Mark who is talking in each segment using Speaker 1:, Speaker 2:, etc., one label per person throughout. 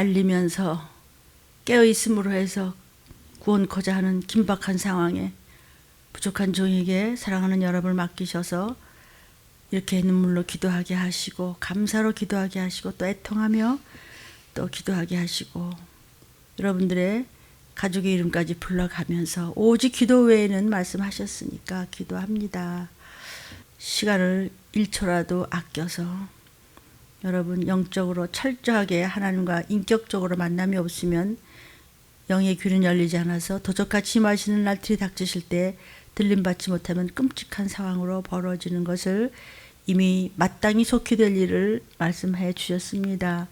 Speaker 1: 말리면서 깨어있음으로 해서 구원코자 하는 긴박한 상황에 부족한 종에게 사랑하는 여러분을 맡기셔서 이렇게 눈물로 기도하게 하시고 감사로 기도하게 하시고 또 애통하며 또 기도하게 하시고 여러분들의 가족의 이름까지 불러가면서 오직 기도 외에는 말씀하셨으니까 기도합니다. 시간을 1초라도 아껴서 여러분 영적으로 철저하게 하나님과 인격적으로 만남이 없으면 영의 귀는 열리지 않아서 도적같이 임하시는 날 들이닥치실 때 들림받지 못하면 끔찍한 상황으로 벌어지는 것을 이미 마땅히 속히 될 일을 말씀해 주셨습니다.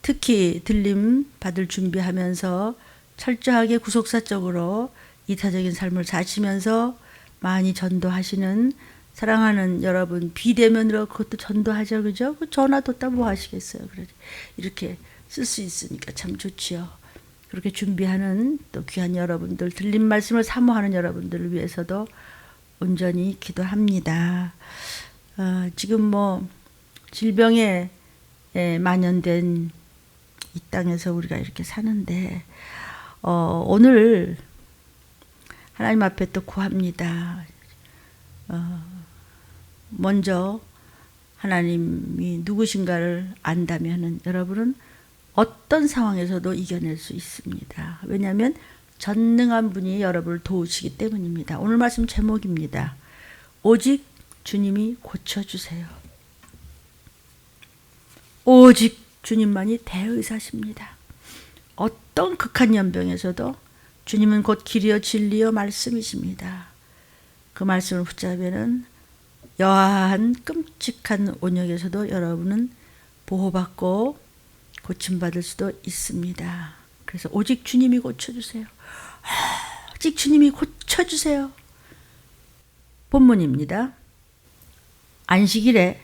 Speaker 1: 특히 들림 받을 준비하면서 철저하게 구속사적으로 이타적인 삶을 사시면서 많이 전도하시는 사랑하는 여러분 비대면으로 그것도 전도하죠. 그죠? 전화도 따 뭐 하시겠어요. 그래 이렇게 쓸 수 있으니까 참 좋지요. 그렇게 준비하는 또 귀한 여러분들 들린 말씀을 사모하는 여러분들을 위해서도 온전히 기도합니다. 지금 뭐 질병에 만연된 이 땅에서 우리가 이렇게 사는데 오늘 하나님 앞에 또 구합니다. 먼저 하나님이 누구신가를 안다면 여러분은 어떤 상황에서도 이겨낼 수 있습니다. 왜냐하면 전능한 분이 여러분을 도우시기 때문입니다. 오늘 말씀 제목입니다. 오직 주님이 고쳐주세요. 오직 주님만이 대의사십니다. 어떤 극한 연병에서도 주님은 곧 길이요 진리요 말씀이십니다. 그 말씀을 붙잡으면 여하한 끔찍한 온역에서도 여러분은 보호받고 고침받을 수도 있습니다. 그래서 오직 주님이 고쳐주세요. 오직 주님이 고쳐주세요. 본문입니다. 안식일에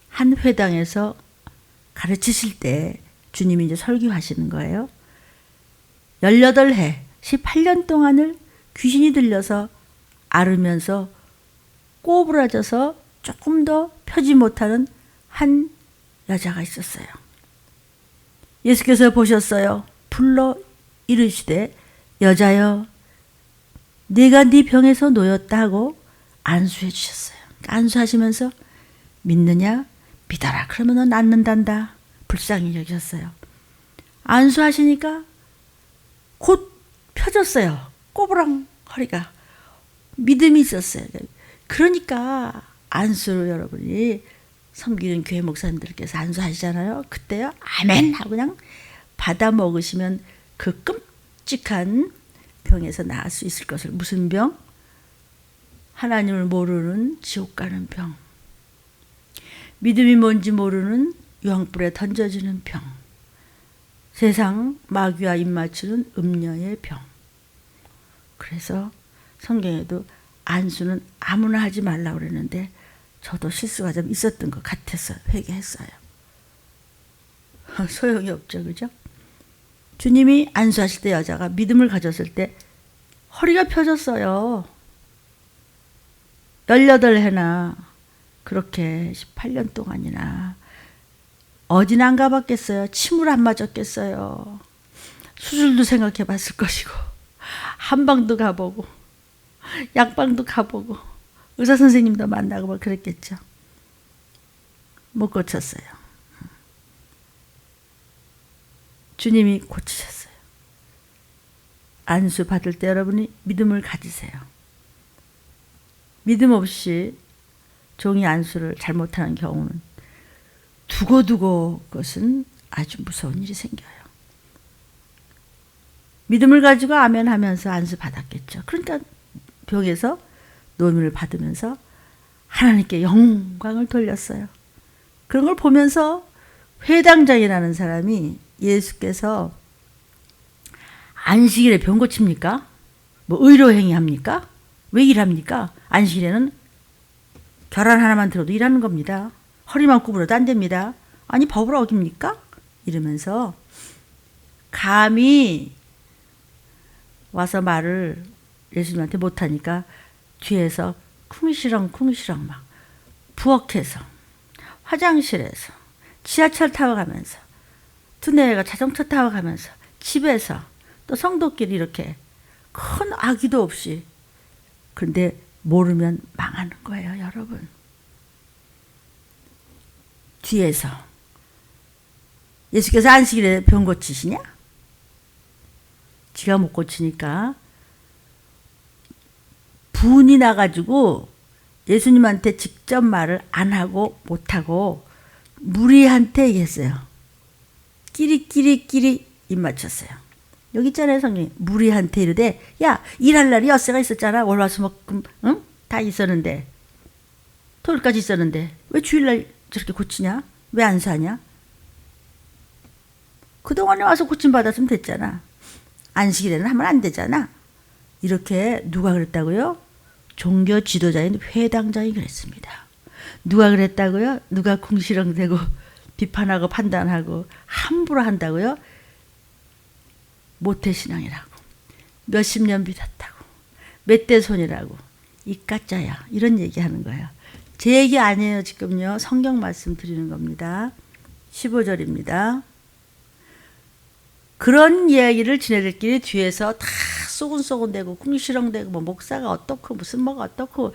Speaker 1: 한 회당에서 가르치실 때 주님이 이제 설교하시는 거예요. 18해, 18년 동안을 귀신이 들려서 앓으면서 꼬부라져서 조금 더 펴지 못하는 한 여자가 있었어요. 예수께서 보셨어요. 불러 이르시되 여자여 네가 네 병에서 놓였다 하고 안수해 주셨어요. 안수하시면서 믿느냐? 믿어라. 그러면 너 낫는단다. 불쌍히 여기셨어요. 안수하시니까 곧 펴졌어요. 꼬부랑 허리가. 믿음이 있었어요. 그러니까 안수를 여러분이 섬기는 교회 목사님들께서 안수하시잖아요. 그때요. 아멘 하고 그냥 받아 먹으시면 그 끔찍한 병에서 나을 수 있을 것을. 무슨 병? 하나님을 모르는 지옥 가는 병. 믿음이 뭔지 모르는 유황불에 던져지는 병. 세상 마귀와 입맞추는 음녀의 병. 그래서 성경에도 안수는 아무나 하지 말라고 그랬는데 저도 실수가 좀 있었던 것 같아서 회개했어요. 소용이 없죠. 그죠? 주님이 안수하실 때 여자가 믿음을 가졌을 때 허리가 펴졌어요. 18해나 그렇게 18년 동안이나 어디나 안 가봤겠어요. 침을 안 맞았겠어요. 수술도 생각해 봤을 것이고 한방도 가보고 약방도 가보고 의사 선생님도 만나고 뭐 그랬겠죠. 못 고쳤어요. 주님이 고치셨어요. 안수 받을 때 여러분이 믿음을 가지세요. 믿음 없이 종이 안수를 잘못하는 경우는 두고두고 그것은 아주 무서운 일이 생겨요. 믿음을 가지고 아멘 하면서 안수 받았겠죠. 그러니까 병에서 노임을 받으면서 하나님께 영광을 돌렸어요. 그런 걸 보면서 회당장이라는 사람이 예수께서 안식일에 병 고칩니까? 뭐 의료행위 합니까? 왜 일합니까? 안식일에는 결혼 하나만 들어도 일하는 겁니다. 허리만 구부려도 안 됩니다. 아니 법을 어깁니까? 이러면서 감히 와서 말을 예수님한테 못하니까 뒤에서 쿵시렁 막 부엌에서 화장실에서 지하철 타고 가면서 두뇌가 자동차 타고 가면서 집에서 또 성도끼리 이렇게 큰 악의도 없이, 그런데 모르면 망하는 거예요, 여러분. 뒤에서 예수께서 안식일에 병 고치시냐? 지가 못 고치니까 분이 나가지고 예수님한테 직접 말을 안 하고 못하고 무리한테 얘기했어요. 끼리끼리 입 맞췄어요. 여기 있잖아요, 성경에. 무리한테 이르되, 야, 일할 날이 엿새가 있었잖아. 월화수목금, 응? 다 있었는데, 토요일까지 있었는데 왜 주일날 저렇게 고치냐? 왜 안 사냐? 그동안에 와서 고침받았으면 됐잖아. 안식일에는 하면 안 되잖아. 이렇게 누가 그랬다고요? 종교 지도자인 회당장이 그랬습니다. 누가 그랬다고요? 누가 궁시렁대고 비판하고 판단하고 함부로 한다고요? 모태신앙이라고, 몇십 년 믿었다고, 멧돼손이라고, 이까짜야, 이런 얘기하는 거예요. 제 얘기 아니에요. 지금요, 성경 말씀 드리는 겁니다. 15절입니다. 그런 이야기를 지네들끼리 뒤에서 다 쏘근쏘근대고 궁시렁대고, 뭐 목사가 어떻고 무슨 뭐가 어떻고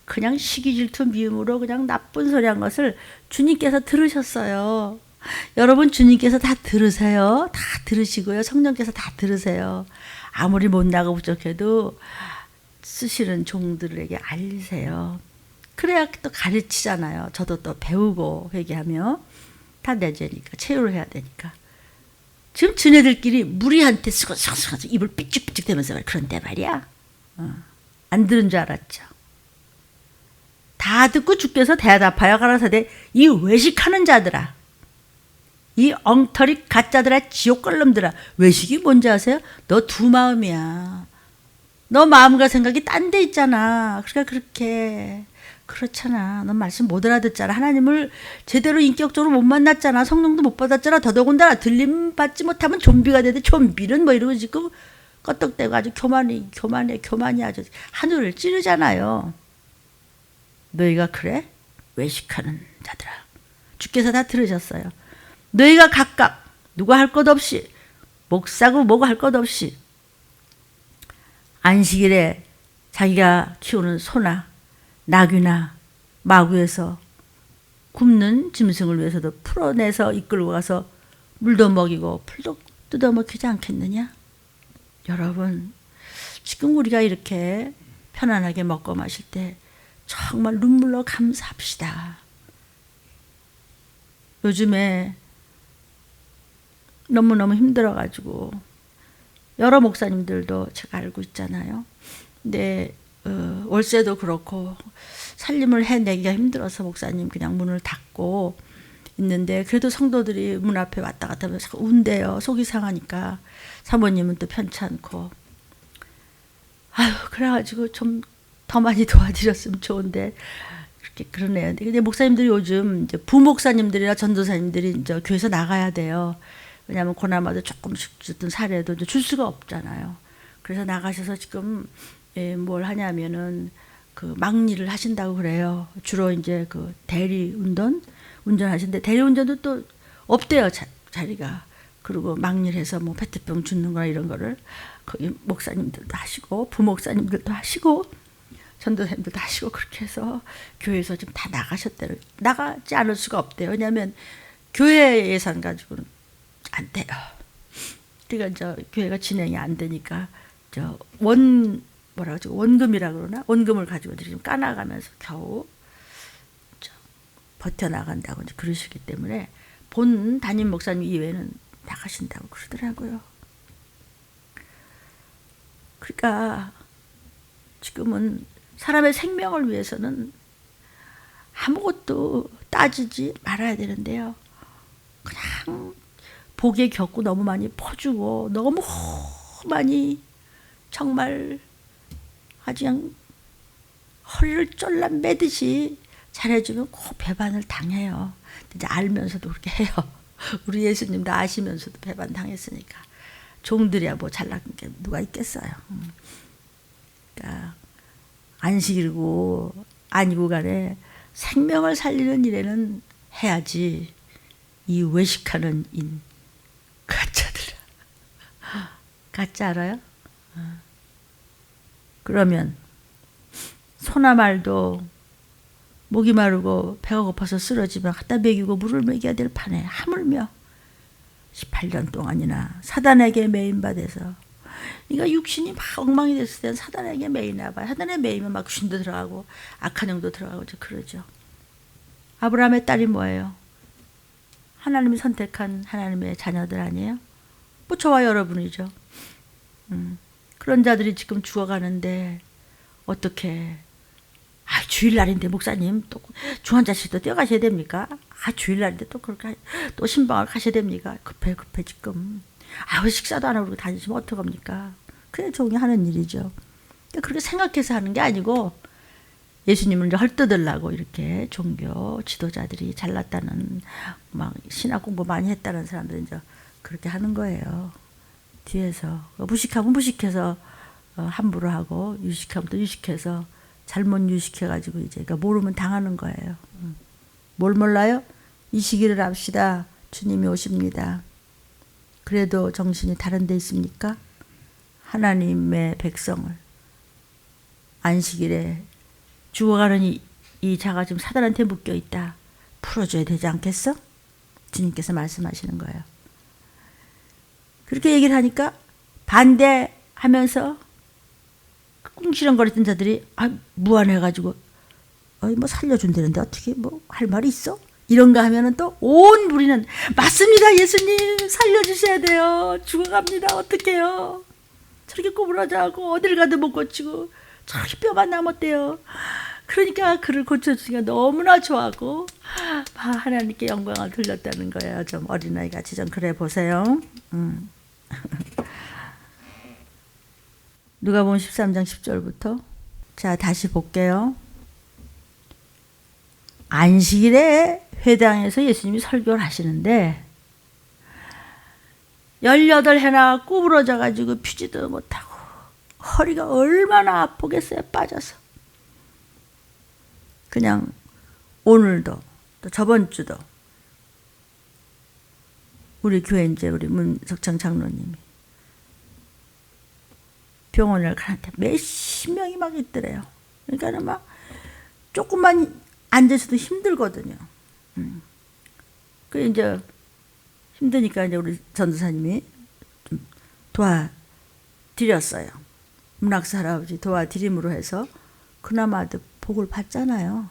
Speaker 1: 그냥 시기 질투 미움으로 그냥 나쁜 소리 한 것을 주님께서 들으셨어요. 여러분, 주님께서 다 들으세요. 다 들으시고요. 성령께서 다 들으세요. 아무리 못나고 부족해도 쓰시는 종들에게 알리세요. 그래야 또 가르치잖아요. 저도 또 배우고 회개하며 다 내 죄니까, 체유를 해야 되니까. 지금 지네들끼리 무리한테 쓰고 입을 삐죽삐죽 대면서 그런데 말이야. 안 들은 줄 알았죠. 다 듣고 주께서 대답하여 가라사대, 이 외식하는 자들아, 이 엉터리 가짜들아, 지옥걸놈들아. 외식이 뭔지 아세요? 너 두 마음이야. 너 마음과 생각이 딴 데 있잖아. 그러니까 그렇게 그렇잖아. 넌 말씀 못 알아듣잖아. 하나님을 제대로 인격적으로 못 만났잖아. 성령도 못 받았잖아. 더더군다나 들림 받지 못하면 좀비가 되는데, 좀비는 뭐 이러고 지금 껐떡대고 아주 교만이 아주 하늘을 찌르잖아요. 너희가 그래? 외식하는 자들아. 주께서 다 들으셨어요. 너희가 각각 누가 할 것 없이, 목사고 뭐고 할 것 없이 안식일에 자기가 키우는 소나 나귀나 마구에서 굶는 짐승을 위해서도 풀어내서 이끌고 가서 물도 먹이고 풀도 뜯어먹히지 않겠느냐? 여러분, 지금 우리가 이렇게 편안하게 먹고 마실 때 정말 눈물로 감사합시다. 요즘에 너무너무 힘들어가지고 여러 목사님들도 제가 알고 있잖아요. 근데 월세도 그렇고 살림을 해내기가 힘들어서 목사님 그냥 문을 닫고 있는데, 그래도 성도들이 문 앞에 왔다 갔다 하면서 자꾸 운대요. 속이 상하니까. 사모님은 또 편찮고. 아유, 그래가지고 좀 더 많이 도와드렸으면 좋은데 그렇게 그러네요. 근데 목사님들이 요즘 이제 부목사님들이나 전도사님들이 이제 교회에서 나가야 돼요. 왜냐하면 고나마도 조금씩 주던 사례도 이제 줄 수가 없잖아요. 그래서 나가셔서 지금 뭘 하냐면은 그 막일을 하신다고 그래요. 주로 이제 그 대리 운전하시는데, 대리 운전도 또 없대요, 자리가. 그리고 막일해서 뭐 페트병 줍는 거나 이런 거를 거기 목사님들도 하시고 부목사님들도 하시고 전도사님들도 하시고, 그렇게 해서 교회에서 지금 다 나가셨대요. 나가지 않을 수가 없대요. 왜냐하면 교회 예산 가지고는 안 돼요. 그러니까 교회가 진행이 안 되니까 원금이라 그러나, 원금을 가지고 지금 까나가면서 겨우 버텨나간다고 이제 그러시기 때문에 본 담임 목사님 이외에는 나가신다고 그러더라고요. 그러니까 지금은 사람의 생명을 위해서는 아무것도 따지지 말아야 되는데요. 그냥 복의 격구 너무 많이 퍼주고 너무 많이 정말 아주 그냥 허리를 쫄라 매듯이 잘해주면 꼭 배반을 당해요. 이제 알면서도 그렇게 해요. 우리 예수님도 아시면서도 배반 당했으니까. 종들이야 뭐 잘난 게 누가 있겠어요. 그러니까 안식일고 아니고 간에 생명을 살리는 일에는 해야지, 이 외식하는 인, 가짜들. 가짜 알아요? 그러면 소나말도 목이 마르고 배가 고파서 쓰러지면 갖다 먹이고 물을 먹여야 될 판에 하물며 18년 동안이나 사단에게 매인받아서 이거 육신이 막 엉망이 됐을 때는 사단에게 매이나 봐. 사단에 매이면 막 귀신도 들어가고 악한 영도 들어가고 그러죠. 아브라함의 딸이 뭐예요? 하나님이 선택한 하나님의 자녀들 아니에요? 뭐 저와 여러분이죠. 그런 자들이 지금 죽어가는데 어떻게 주일날인데 목사님 또 중환자실도 뛰어가셔야 됩니까? 주일날인데 또 그렇게 또 신방을 가셔야 됩니까? 급해 지금. 식사도 안 하고 다니시면 어떡합니까? 그게 종이 하는 일이죠. 그렇게 생각해서 하는 게 아니고 예수님을 이제 헐뜯으려고 이렇게 종교 지도자들이 잘났다는 막 신학 공부 많이 했다는 사람들이 이제 그렇게 하는 거예요. 뒤에서 무식하면 무식해서 함부로 하고 유식하면 또 유식해서 잘못 유식해가지고 이제 그러니까 모르면 당하는 거예요. 뭘 몰라요? 이 시기를 압시다. 주님이 오십니다. 그래도 정신이 다른 데 있습니까? 하나님의 백성을 안식일에 죽어가는 이 자가 지금 사단한테 묶여 있다. 풀어줘야 되지 않겠어? 주님께서 말씀하시는 거예요. 그렇게 얘기를 하니까 반대하면서 꿍시렁거리던 자들이 무안해가지고 뭐 살려준다는데 어떻게 뭐 할 말이 있어? 이런가 하면은 또 온 무리는 맞습니다. 예수님 살려주셔야 돼요. 죽어갑니다. 어떡해요? 저렇게 꼬부라져하고 어딜 가도 못 고치고 저렇게 뼈만 남았대요. 그러니까 그를 고쳐주니까 너무나 좋아하고 하나님께 영광을 돌렸다는 거예요. 좀 어린아이 같이 좀 그래 보세요. 누가복음 13장 10절부터 자 다시 볼게요. 안식일에 회당에서 예수님이 설교를 하시는데 18해나 구부러져 가지고 피지도 못하고 허리가 얼마나 아프겠어요. 빠져서. 그냥 오늘도 또 저번 주도 우리 교회 이제 우리 문석창 장로님이 병원을 가는데 몇십 명이 막 있더래요. 그러니까 막 조금만 앉아서도 힘들거든요. 그 이제 힘드니까 이제 우리 전도사님이 좀 도와드렸어요. 문학사 할아버지 도와드림으로 해서 그나마도 복을 받잖아요.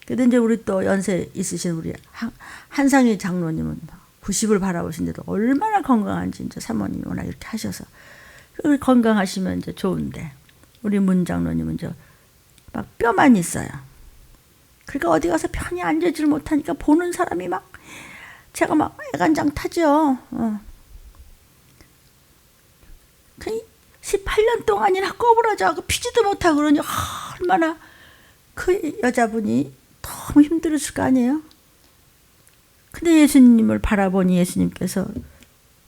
Speaker 1: 그런데 이제 우리 또 연세 있으신 우리 한상희 장로님은 90을 바라보신데도 얼마나 건강한지 이제 사모님이 워낙 이렇게 하셔서 건강하시면 이제 좋은데 우리 문 장로님은 이제 막 뼈만 있어요. 그러니까 어디 가서 편히 앉아지를 못하니까 보는 사람이 막 제가 막 애간장 타죠. 18년 동안이나 꼬부라져하고 피지도 못하고 그러니 얼마나 그 여자분이 너무 힘들었을 거 아니에요. 근데 예수님을 바라보니 예수님께서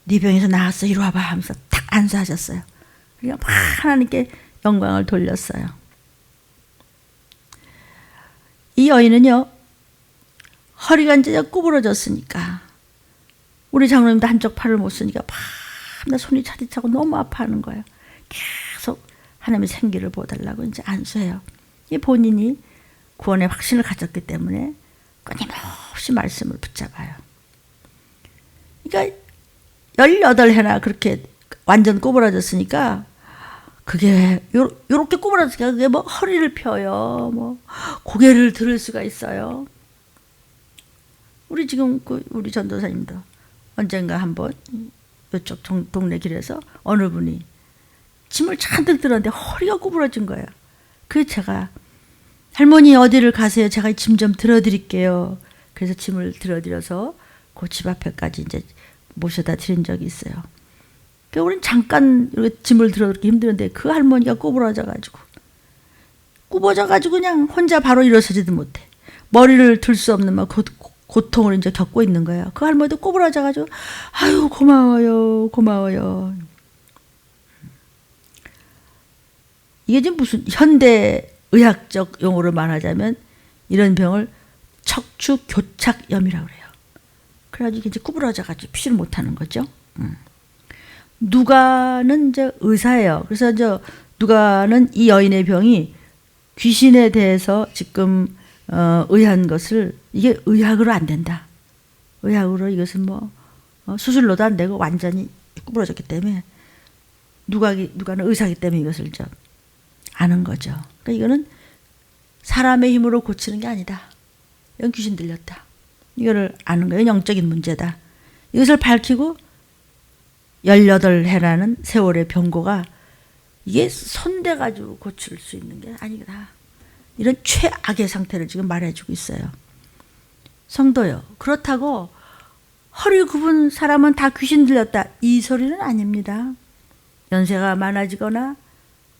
Speaker 1: 네 병에서 나았어 이리 와봐 하면서 탁 안수하셨어요. 그러니까 막 하나님께 영광을 돌렸어요. 이 여인은요 허리가 이제 구부러졌으니까 우리 장로님도 한쪽 팔을 못 쓰니까 밤낮 손이 차디차고 너무 아파하는 거예요. 계속 하나님의 생기를 보달라고 이제 안수해요. 이 본인이 구원의 확신을 가졌기 때문에 끊임없이 말씀을 붙잡아요. 그러니까 18해나 그렇게 완전 구부러졌으니까 그게 요렇게 구부러졌으니까 그게 뭐 허리를 펴요. 뭐 고개를 들을 수가 있어요. 우리 지금 우리 전도사님도 언젠가 한번 이쪽 동네 길에서 어느 분이 짐을 잔뜩 들었는데 허리가 구부러진 거예요. 그래서 제가 할머니 어디를 가세요? 제가 짐 좀 들어드릴게요. 그래서 짐을 들어드려서 그 집 앞에까지 이제 모셔다 드린 적이 있어요. 그러니까 우리는 잠깐 이렇게 짐을 들어드리기 힘드는데 그 할머니가 구부러져가지고 그냥 혼자 바로 일어서지도 못해. 머리를 들 수 없는 막 고통을 이제 겪고 있는 거예요. 그 할머니도 꼬부라져가지고 아유 고마워요. 이게 지금 무슨 현대 의학적 용어로 말하자면 이런 병을 척추교착염이라고 그래요. 그래가지고 이제 구부러져가지고 피를 못하는 거죠. 누가는 이제 의사예요. 그래서 누가는 이 여인의 병이 귀신에 대해서 지금 의한 것을 이게 의학으로 안 된다. 의학으로 이것은 뭐 수술로도 안 되고 완전히 구부러졌기 때문에 누가는 의사이기 때문에 이것을 아는 거죠. 그러니까 이거는 사람의 힘으로 고치는 게 아니다. 이건 귀신 들렸다. 이거를 아는 거예요. 영적인 문제다. 이것을 밝히고 18해라는 세월의 병고가 이게 손대가지고 고칠 수 있는 게 아니다. 이런 최악의 상태를 지금 말해주고 있어요. 성도요. 그렇다고 허리 굽은 사람은 다 귀신 들렸다. 이 소리는 아닙니다. 연세가 많아지거나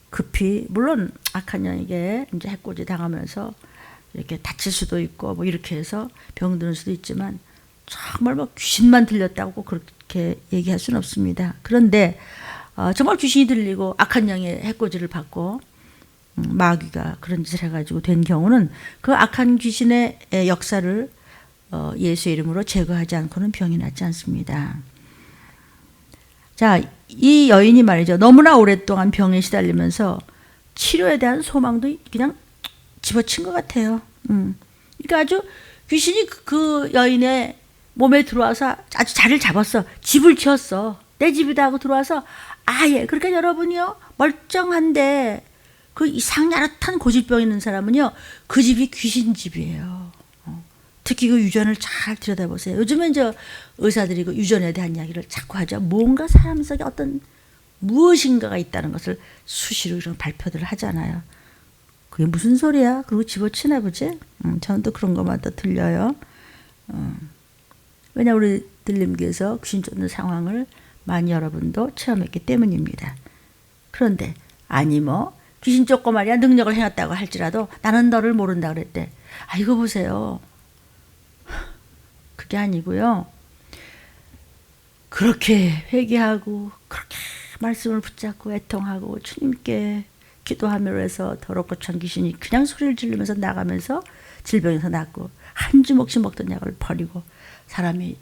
Speaker 1: 급히 물론 악한 영에게 이제 해코지 당하면서 이렇게 다칠 수도 있고 뭐 이렇게 해서 병드는 수도 있지만 정말 뭐 귀신만 들렸다고 그렇게 얘기할 수는 없습니다. 그런데 정말 귀신이 들리고 악한 영의 해코지를 받고 마귀가 그런 짓을 해가지고 된 경우는 그 악한 귀신의 역사를 예수의 이름으로 제거하지 않고는 병이 낫지 않습니다. 자, 이 여인이 말이죠. 너무나 오랫동안 병에 시달리면서 치료에 대한 소망도 그냥 집어친 것 같아요. 그러니까 아주 귀신이 그 여인의 몸에 들어와서 아주 자리를 잡았어. 집을 지었어. 내 집이다 하고 들어와서 아예. 그러니까 여러분이요. 멀쩡한데 그 이상 야릇한 고질병 있는 사람은요. 그 집이 귀신 집이에요. 특히 그 유전을 잘 들여다보세요. 요즘엔 의사들이 그 유전에 대한 이야기를 자꾸 하죠. 뭔가 사람 속에 어떤 무엇인가가 있다는 것을 수시로 이런 발표들을 하잖아요. 그게 무슨 소리야? 그리고 집어치나 보지? 저는 또 그런 것만 또 들려요. 왜냐 우리 들림교에서 귀신 쫓는 상황을 많이 여러분도 체험했기 때문입니다. 그런데 아니 뭐 귀신 쫓고 말이야 능력을 행했다고 할지라도 나는 너를 모른다 그랬대. 아 이거 보세요. 그게 아니고요. 그렇게 회개하고 그렇게 말씀을 붙잡고 애통하고 주님께 기도하며 해서 더럽고 찬 귀신이 그냥 소리를 지르면서 나가면서 질병에서 낫고 한 주먹씩 먹던 약을 버리고 사람이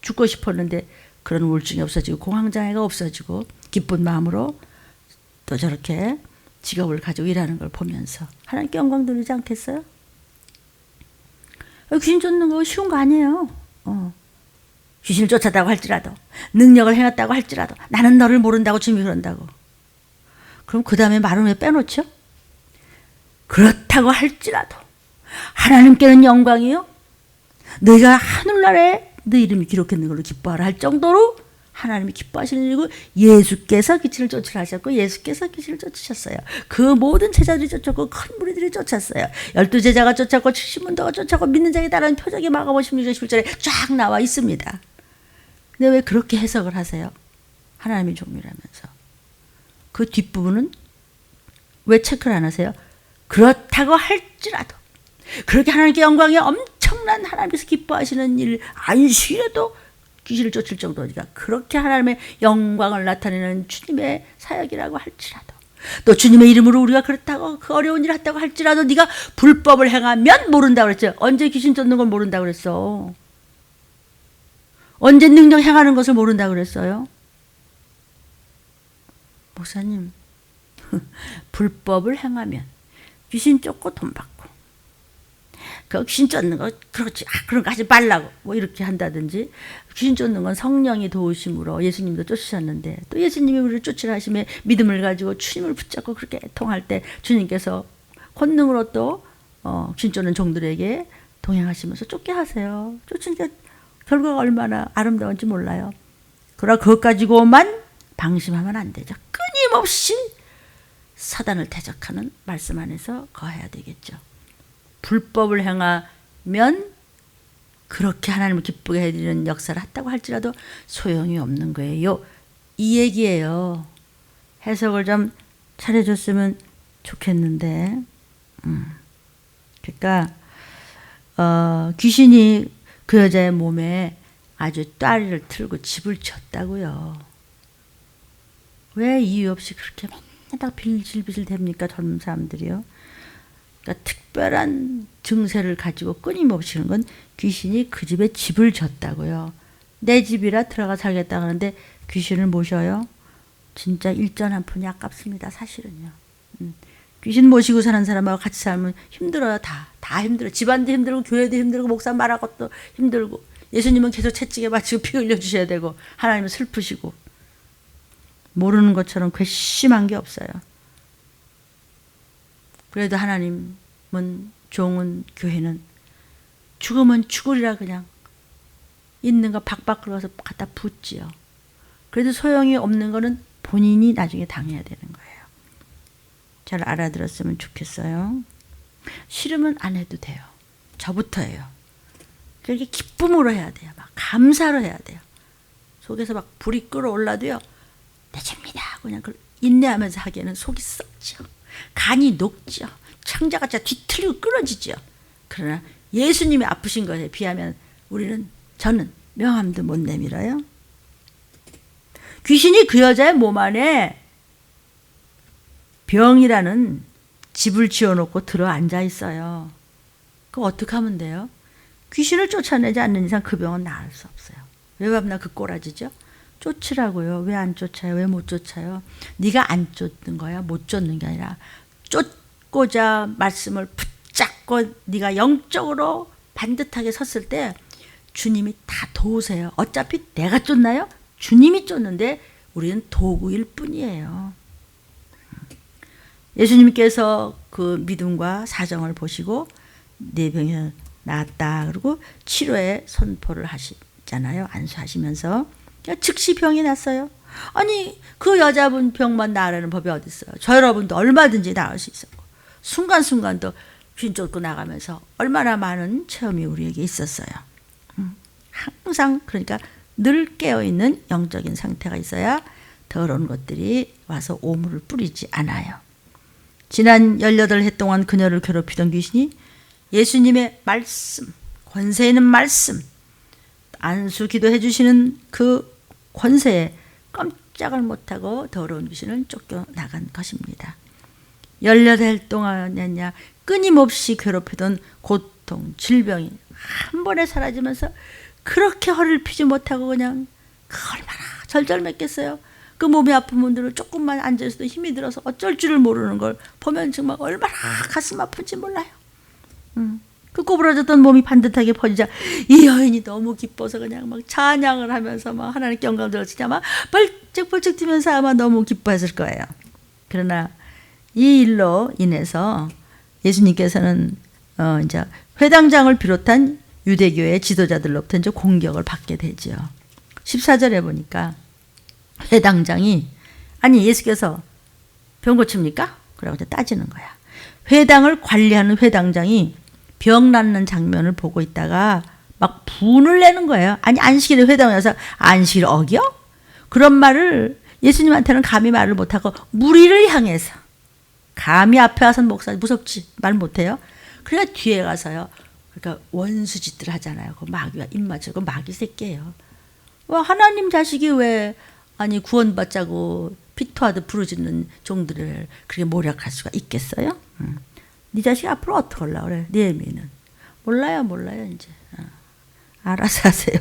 Speaker 1: 죽고 싶었는데 그런 우울증이 없어지고 공황장애가 없어지고 기쁜 마음으로 또 저렇게 직업을 가지고 일하는 걸 보면서 하나님께 영광 돌리지 않겠어요? 귀신 쫓는 거 쉬운 거 아니에요. 귀신을 쫓았다고 할지라도 능력을 행했다고 할지라도 나는 너를 모른다고 주님이 그런다고. 그럼 그 다음에 말은 왜 빼놓죠? 그렇다고 할지라도 하나님께는 영광이요. 너희가 하늘나라에 너 이름이 기록했는 걸로 기뻐하라 할 정도로 하나님이 기뻐하시는 일이고 예수께서 귀신을 쫓으셨고 예수께서 귀신을 쫓으셨어요. 그 모든 제자들이 쫓았고 큰 무리들이 쫓았어요. 12제자가 쫓았고 70문도가 쫓았고 믿는 자에 따른 표적이 마가복음 16장 11절에 쫙 나와 있습니다. 근데 왜 그렇게 해석을 하세요? 하나님의 종류라면서. 그 뒷부분은 왜 체크를 안 하세요? 그렇다고 할지라도 그렇게 하나님께 영광이 엄청난 하나님께서 기뻐하시는 일 안식이라도 귀신을 쫓을 정도니까 그렇게 하나님의 영광을 나타내는 주님의 사역이라고 할지라도 또 주님의 이름으로 우리가 그렇다고 그 어려운 일을 했다고 할지라도 네가 불법을 행하면 모른다고 그랬죠. 언제 귀신 쫓는 걸 모른다고 그랬어? 언제 능력 행하는 것을 모른다고 그랬어요? 목사님 불법을 행하면 귀신 쫓고 돈 받고 그 귀신 쫓는 거 그렇지 그런 거 하지 말라고 뭐 이렇게 한다든지 귀신 쫓는 건 성령이 도우심으로 예수님도 쫓으셨는데 또 예수님이 우리를 쫓으라 하심에 믿음을 가지고 주님을 붙잡고 그렇게 통할 때 주님께서 권능으로 또 귀신 쫓는 종들에게 동행하시면서 쫓게 하세요. 쫓으니까 결과가 얼마나 아름다운지 몰라요. 그러나 그것 가지고만 방심하면 안 되죠. 끊임없이 사단을 대적하는 말씀 안에서 거해야 되겠죠. 불법을 행하면 그렇게 하나님을 기쁘게 해드리는 역사를 했다고 할지라도 소용이 없는 거예요. 이 얘기예요. 해석을 좀 잘해줬으면 좋겠는데 그러니까 귀신이 그 여자의 몸에 아주 따리를 틀고 집을 쳤다고요. 왜 이유 없이 그렇게 맨날 빌질빌질 됩니까? 젊은 사람들이요. 그러니까 특별한 증세를 가지고 끊임없이 하는 건 귀신이 그 집에 집을 졌다고요. 내 집이라 들어가 살겠다 하는데 귀신을 모셔요. 진짜 일전 한 푼이 아깝습니다. 사실은요. 귀신 모시고 사는 사람하고 같이 살면 힘들어요. 다 힘들어. 집안도 힘들고 교회도 힘들고 목사 말할 것도 힘들고 예수님은 계속 채찍에 맞추고 피 흘려주셔야 되고 하나님은 슬프시고 모르는 것처럼 괘씸한 게 없어요. 그래도 하나님은 종은 교회는 죽으면 죽으리라 그냥 있는 거 박박 긁어서 갖다 붓지요. 그래도 소용이 없는 거는 본인이 나중에 당해야 되는 거예요. 잘 알아들었으면 좋겠어요. 싫으면 안 해도 돼요. 저부터예요. 그렇게 기쁨으로 해야 돼요. 막 감사로 해야 돼요. 속에서 막 불이 끓어올라도요. 내 집니다. 그냥 인내하면서 하기에는 속이 썩죠. 간이 녹죠. 창자가 뒤틀리고 끊어지죠. 그러나 예수님이 아프신 것에 비하면 저는 명함도 못 내밀어요. 귀신이 그 여자의 몸 안에 병이라는 집을 지어놓고 들어 앉아 있어요. 그럼 어떻게 하면 돼요? 귀신을 쫓아내지 않는 이상 그 병은 나을 수 없어요. 왜 밤낮 그 꼬라지죠? 쫓으라고요. 왜 안 쫓아요? 왜 못 쫓아요? 네가 안 쫓는 거야. 못 쫓는 게 아니라 쫓고자 말씀을 붙잡고 네가 영적으로 반듯하게 섰을 때 주님이 다 도우세요. 어차피 내가 쫓나요? 주님이 쫓는데 우리는 도구일 뿐이에요. 예수님께서 그 믿음과 사정을 보시고 내 병이 나았다. 그리고 치료의 선포를 하시잖아요. 안수하시면서 즉시 병이 났어요. 아니 그 여자분 병만 나으라는 법이 어디 있어요. 저 여러분도 얼마든지 나을 수 있었고 순간순간도 귀신 쫓고 나가면서 얼마나 많은 체험이 우리에게 있었어요. 항상 그러니까 늘 깨어있는 영적인 상태가 있어야 더러운 것들이 와서 오물을 뿌리지 않아요. 지난 18해 동안 그녀를 괴롭히던 귀신이 예수님의 말씀, 권세 있는 말씀, 안수 기도해 주시는 그 권세에 깜짝을 못하고 더러운 귀신을 쫓겨나간 것입니다. 18해 동안이냐 끊임없이 괴롭히던 고통, 질병이 한 번에 사라지면서 그렇게 허리를 펴지 못하고 그냥 얼마나 절절맸겠어요. 그 몸이 아픈 분들은 조금만 앉아있어도 힘이 들어서 어쩔 줄을 모르는 걸 보면 정말 얼마나 가슴 아픈지 몰라요. 그 꼬부라졌던 몸이 반듯하게 퍼지자 이 여인이 너무 기뻐서 그냥 막 찬양을 하면서 막 하나님께 영광을 돌리자 막 벌쩍벌쩍 뛰면서 아마 너무 기뻐했을 거예요. 그러나 이 일로 인해서 예수님께서는 이제 회당장을 비롯한 유대교의 지도자들로부터 이제 공격을 받게 되죠. 14절에 보니까 회당장이 아니 예수께서 병 고칩니까? 그러고 이제 따지는 거야. 회당을 관리하는 회당장이 병 낫는 장면을 보고 있다가 막 분을 내는 거예요. 아니 안식일에 회당에 와서 안식일 어겨? 그런 말을 예수님한테는 감히 말을 못하고 무리를 향해서 감히 앞에 와서 목사 무섭지 말 못해요. 그러니까 뒤에 가서요. 그러니까 원수짓들 하잖아요. 그 마귀가 입맞추고 마귀 새끼예요. 하나님 자식이 왜 아니 구원받자고 피토하듯 부르짖는 종들을 그렇게 모략할 수가 있겠어요? 네 자식 앞으로 어떻게 하려고 그래? 네 애미는 몰라요 이제 알아서 하세요.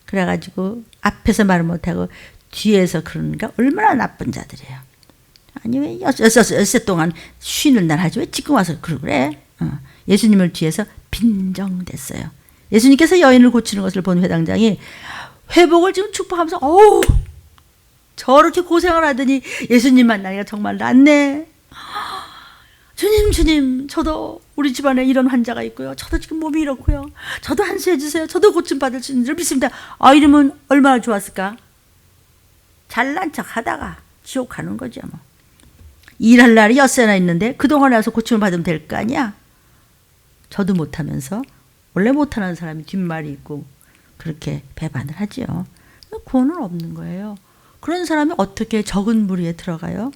Speaker 1: 그래가지고 앞에서 말을 못하고 뒤에서 그러니까 얼마나 나쁜 자들이에요. 아니 왜 여섯 동안 쉬는 날 하지 왜 지금 와서 그래? 예수님을 뒤에서 빈정댔어요. 예수님께서 여인을 고치는 것을 본 회당장이 회복을 지금 축복하면서 어우 저렇게 고생을 하더니 예수님 만나니까 정말 낫네. 주님 저도 우리 집안에 이런 환자가 있고요. 저도 지금 몸이 이렇고요. 저도 안수해 주세요. 저도 고침받을 수 있는 줄 믿습니다. 이러면 얼마나 좋았을까. 잘난 척 하다가 지옥 가는 거죠. 뭐. 일할 날이 엿새나 있는데 그동안에 와서 고침을 받으면 될 거 아니야. 저도 못하면서 원래 못하는 사람이 뒷말이 있고 그렇게 배반을 하지요. 구원은 없는 거예요. 그런 사람이 어떻게 적은 무리에 들어가요?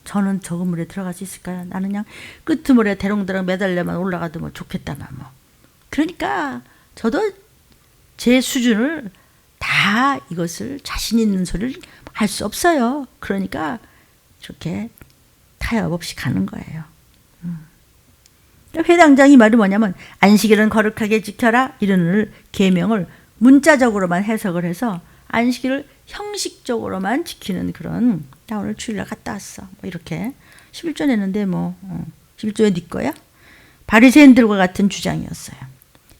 Speaker 1: 저는 적은 무리에 들어갈 수 있을까요? 나는 그냥 끄트머리에 대롱대롱 매달려만 올라가도 뭐 좋겠다만 뭐. 그러니까 저도 제 수준을 다 이것을 자신 있는 소리를 할 수 없어요. 그러니까 저렇게 타협 없이 가는 거예요. 회당장이 말이 뭐냐면 안식일은 거룩하게 지켜라 이런 계명을 문자적으로만 해석을 해서 안식일을 형식적으로만 지키는 그런, 나 오늘 주일날 갔다 왔어 뭐 이렇게 11조 냈는데 11조에 네 거야? 바리새인들과 같은 주장이었어요.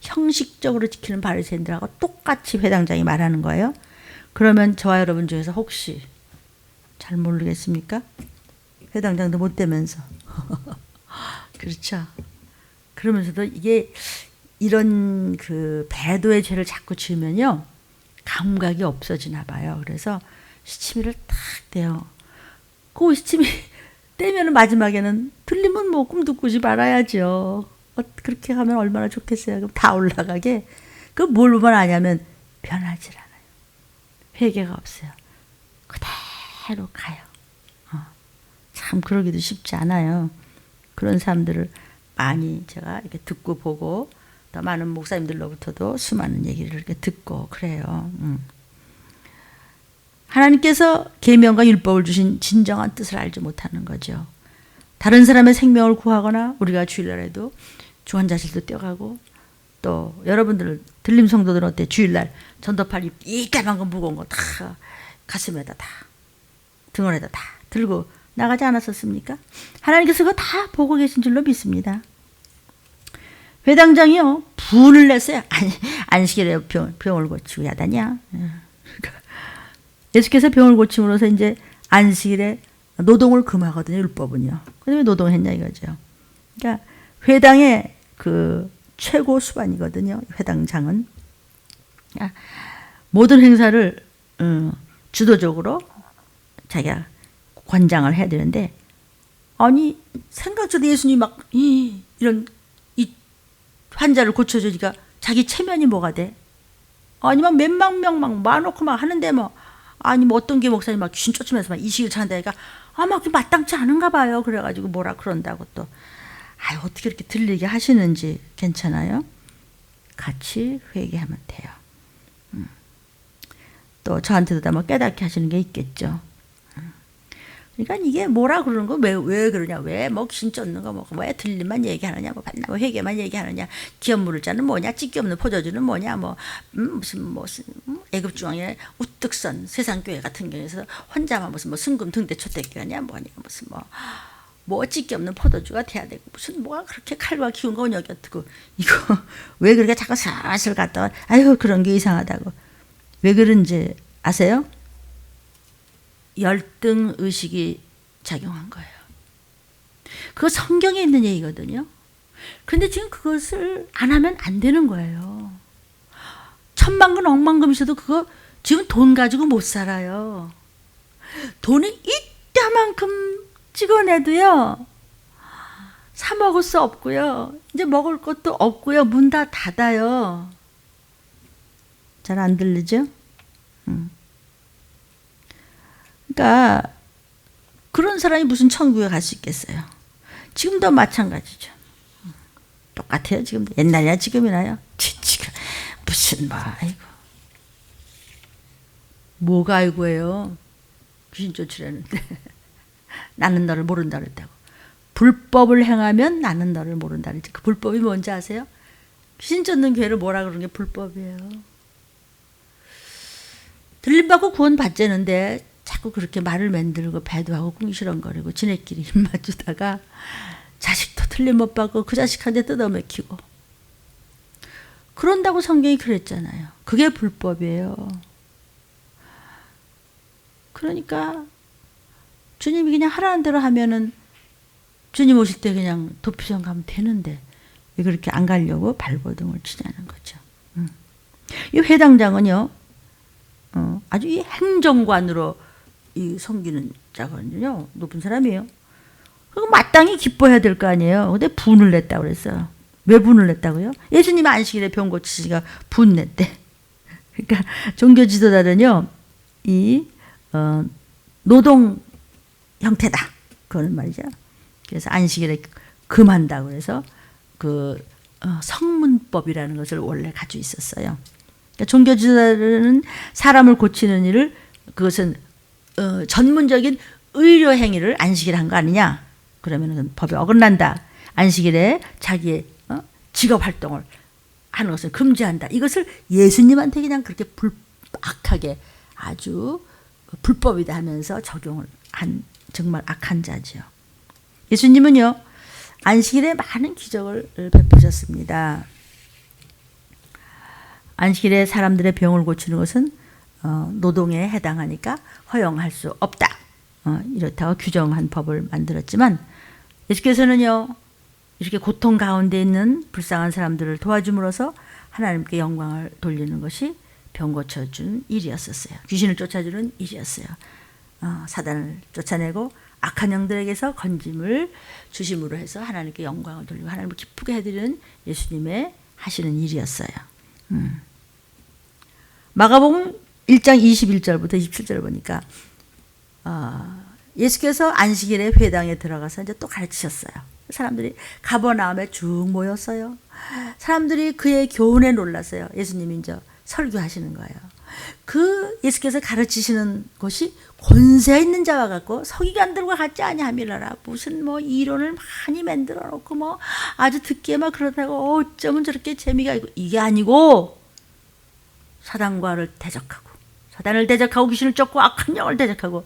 Speaker 1: 형식적으로 지키는 바리새인들하고 똑같이 회당장이 말하는 거예요. 그러면 저와 여러분 중에서 혹시 잘 모르겠습니까? 회당장도 못 되면서 그렇죠. 그러면서도 이게 이런 그 배도의 죄를 자꾸 지으면요 감각이 없어지나 봐요. 그래서 시치미를 탁 떼요. 그 시치미 떼면은 마지막에는 들리면 뭐 꿈도 꾸지 말아야죠. 그렇게 하면 얼마나 좋겠어요. 그럼 다 올라가게. 그 뭘 보면 아냐면 변하질 않아요. 회개가 없어요. 그대로 가요. 참 그러기도 쉽지 않아요. 그런 사람들을 많이 제가 이렇게 듣고 보고 더 많은 목사님들로부터도 수많은 얘기를 이렇게 듣고 그래요. 하나님께서 계명과 율법을 주신 진정한 뜻을 알지 못하는 거죠. 다른 사람의 생명을 구하거나 우리가 주일날에도 중환자실도 뛰어가고 또 여러분들 들림 성도들은 어때? 주일날 전도팔 이까만 거 무거운 거 다 가슴에다 다 등원에다 다 들고 나가지 않았었습니까? 하나님께서 그거 다 보고 계신 줄로 믿습니다. 회당장이요 분을 냈어요. 안식일에 병을 고치고 야다냐. 예수께서 병을 고침으로써 이제 안식일에 노동을 금하거든요. 율법은요. 그런데 왜 노동을 했냐 이거죠. 그러니까 회당의 그 최고 수반이거든요. 회당장은 모든 행사를 주도적으로 자기가 관장을 해야 되는데, 아니 생각조차 예수님이 막 이런 이 환자를 고쳐주니까 자기 체면이 뭐가 돼? 아니 막 몇만 명 막 많고 막 하는데 뭐 아니 뭐 어떤 게 목사님 막 귀신 쫓으면서 막 이식을 찬다니까 막 마땅치 않은가 봐요. 그래가지고 뭐라 그런다고 또 어떻게 이렇게 들리게 하시는지. 괜찮아요? 같이 회개하면 돼요. 또 저한테도 다 뭐 깨닫게 하시는 게 있겠죠. 그러니까 이게 뭐라 그러는 거, 왜 그러냐, 왜 뭐 귀신 쫓는 거, 왜 들림만 얘기하느냐, 뭐 반나 회개만 얘기하느냐, 기업 물을 자는 뭐냐, 찢기 없는 포도주는 뭐냐, 무슨 애급중앙에 우뚝선 세상교회 같은 경우에서 혼자만 무슨 승금 등대 초대교회냐, 뭐냐, 무슨 뭐 찢기 없는 포도주가 돼야 되고 무슨 뭐가 그렇게 칼과 기운 거 여기 어떻고 이거 왜 그렇게 자꾸 사슬 갔다가 그런 게 이상하다고. 왜 그런지 아세요? 열등 의식이 작용한 거예요. 그거 성경에 있는 얘기거든요. 그런데 지금 그것을 안 하면 안 되는 거예요. 천만금 억만금 있어도 그거 지금 돈 가지고 못 살아요. 돈이 이따만큼 찍어내도요 사 먹을 수 없고요, 이제 먹을 것도 없고요, 문 다 닫아요. 잘 안 들리죠? 그러니까 그런 사람이 무슨 천국에 갈 수 있겠어요? 지금도 마찬가지죠. 똑같아요. 지금도. 옛날이나 지금이나요. 지금 무슨 뭐가 아이고예요. 귀신 쫓으려는데 나는 너를 모른다 그랬다고. 불법을 행하면 나는 너를 모른다 그랬지. 그 불법이 뭔지 아세요? 귀신 쫓는 교회를 뭐라 그러는 게 불법이에요. 들림받고 구원 받자는데 자꾸 그렇게 말을 만들고 배도하고 궁시렁거리고 지네끼리 입 맞추다가 자식도 틀림 못 받고 그 자식한테 뜯어먹히고 그런다고 성경이 그랬잖아요. 그게 불법이에요. 그러니까 주님이 그냥 하라는 대로 하면은 주님 오실 때 그냥 도피성 가면 되는데 왜 그렇게 안 가려고 발버둥을 치냐는 거죠. 이 회당장은요 아주 이 행정관으로 이 섬기는 자거든요. 높은 사람이에요. 그거 마땅히 기뻐해야 될 거 아니에요. 근데 분을 냈다고 그랬어요. 왜 분을 냈다고요? 예수님이 안식일에 병 고치시니까 분 냈대. 그러니까 종교 지도자는요 이 노동 형태다 그거는 말이죠. 그래서 안식일에 금한다고 해서 그 성문법이라는 것을 원래 가지고 있었어요. 그러니까 종교 지도자는 사람을 고치는 일을 그것은 전문적인 의료 행위를 안식일에 한 거 아니냐? 그러면 법에 어긋난다. 안식일에 자기의 직업 활동을 하는 것을 금지한다. 이것을 예수님한테 그냥 그렇게 악하게 아주 불법이다 하면서 적용을 한 정말 악한 자지요. 예수님은요, 안식일에 많은 기적을 베푸셨습니다. 안식일에 사람들의 병을 고치는 것은 노동에 해당하니까 허용할 수 없다. 이렇다고 규정한 법을 만들었지만 예수께서는요, 이렇게 고통 가운데 있는 불쌍한 사람들을 도와줌으로써 하나님께 영광을 돌리는 것이 병 고쳐주는 일이었었어요. 귀신을 쫓아주는 일이었어요. 사단을 쫓아내고 악한 영들에게서 건짐을 주심으로 해서 하나님께 영광을 돌리고 하나님을 기쁘게 해드리는 예수님의 하시는 일이었어요. 마가복음 1장 21절부터 27절 보니까 예수께서 안식일에 회당에 들어가서 이제 또 가르치셨어요. 사람들이 가버나움에 쭉 모였어요. 사람들이 그의 교훈에 놀랐어요. 예수님이 이제 설교하시는 거예요. 그 예수께서 가르치시는 곳이 권세 있는 자와 같고 서기관들과 같지 아니함이라라. 무슨 뭐 이론을 많이 만들어 놓고 뭐 아주 듣기에만 그렇다고 어쩌면 저렇게 재미가 있고, 이게 아니고 사단과를 대적하고 사단을 대적하고 귀신을 쫓고 악한 영을 대적하고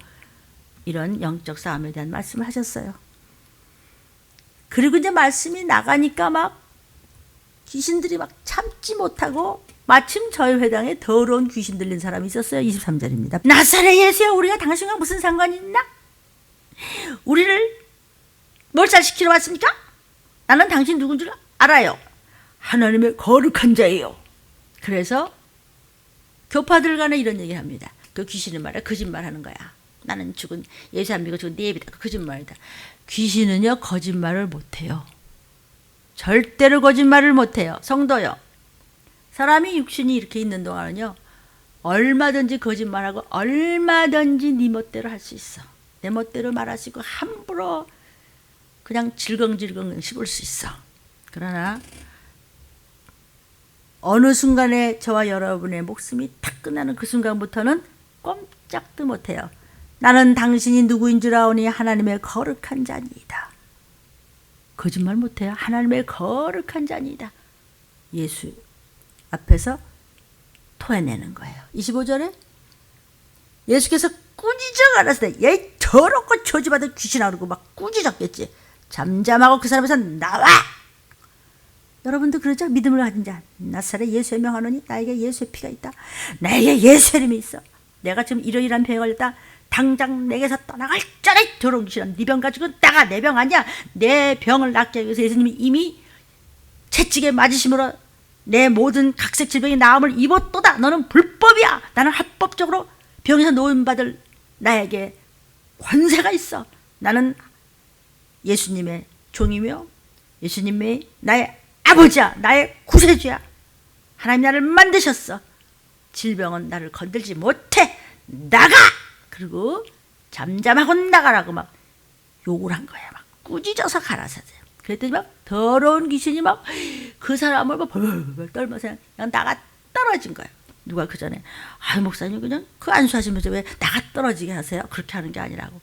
Speaker 1: 이런 영적 싸움에 대한 말씀을 하셨어요. 그리고 이제 말씀이 나가니까 막 귀신들이 막 참지 못하고 마침 저희 회당에 더러운 귀신 들린 사람이 있었어요. 23절입니다. 나사렛 예수야, 우리가 당신과 무슨 상관이 있나? 우리를 몰살시키러 왔습니까? 나는 당신 누군 줄 알아요. 하나님의 거룩한 자예요. 그래서 교파들 간에 이런 얘기를 합니다. 그 귀신은 말이야, 거짓말하는 거야. 나는 죽은 예수 안 믿고 죽은 네 애비다. 거짓말이다. 귀신은요, 거짓말을 못해요. 절대로 거짓말을 못해요. 성도요. 사람이 육신이 이렇게 있는 동안은요, 얼마든지 거짓말하고 얼마든지 네 멋대로 할 수 있어. 내 멋대로 말할 수 있고 함부로 그냥 질겅질겅 씹을 수 있어. 그러나 어느 순간에 저와 여러분의 목숨이 탁 끝나는 그 순간부터는 꼼짝도 못해요. 나는 당신이 누구인 줄 아오니 하나님의 거룩한 자니이다. 거짓말 못해요. 하나님의 거룩한 자니이다. 예수 앞에서 토해내는 거예요. 25절에 예수께서 꾸짖어 가라사대 야 더럽고 저주받은 귀신아 그러고 막 꾸짖었겠지. 잠잠하고 그 사람에서 나와. 여러분도 그러죠? 믿음을 가진 자 나사렛 예수의 명하노니 나에게 예수의 피가 있다. 나에게 예수의 이름이 있어. 내가 지금 이러이러한 병에 걸렸다. 당장 내게서 떠나갈 자라. 더러운 귀신아, 네 병 가지고 나가. 내 병 아니야. 내 병을 낫게 하기 위해서 예수님이 이미 채찍에 맞으심으로 내 모든 각색 질병의 나음을 입었도다. 너는 불법이야. 나는 합법적으로 병에서 노임받을 나에게 권세가 있어. 나는 예수님의 종이며 예수님의 나의 아버지야. 나의 구세주야. 하나님 나를 만드셨어. 질병은 나를 건들지 못해. 나가! 그리고 잠잠하고 나가라고 막 욕을 한 거야. 막 꾸짖어서 가라사대요. 그랬더니 막 더러운 귀신이 막 그 사람을 막 벌벌 떨면서 그냥 나가 떨어진 거예요. 누가 그 전에 목사님 그냥 그 안수하시면서 왜 나가 떨어지게 하세요? 그렇게 하는 게 아니라고.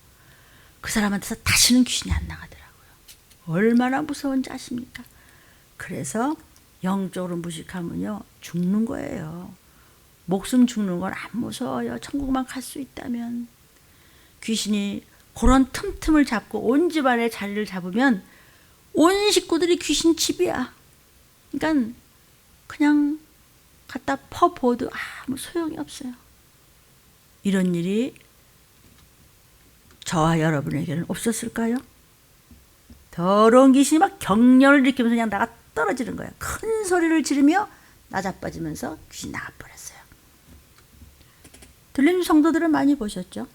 Speaker 1: 그 사람한테서 다시는 귀신이 안 나가더라고요. 얼마나 무서운지 아십니까? 그래서 영적으로 무식하면요 죽는 거예요. 목숨 죽는 건 안 무서워요. 천국만 갈 수 있다면. 귀신이 그런 틈틈을 잡고 온 집안의 자리를 잡으면 온 식구들이 귀신 집이야. 그러니까 그냥 갖다 퍼부어도 아무 소용이 없어요. 이런 일이 저와 여러분에게는 없었을까요? 더러운 귀신이 막 경련을 일으키면서 그냥 나가 떨어지는 거예요. 큰 소리를 지르며 나자빠지면서 귀신 나가버렸어요. 들리는 성도들은 많이 보셨죠?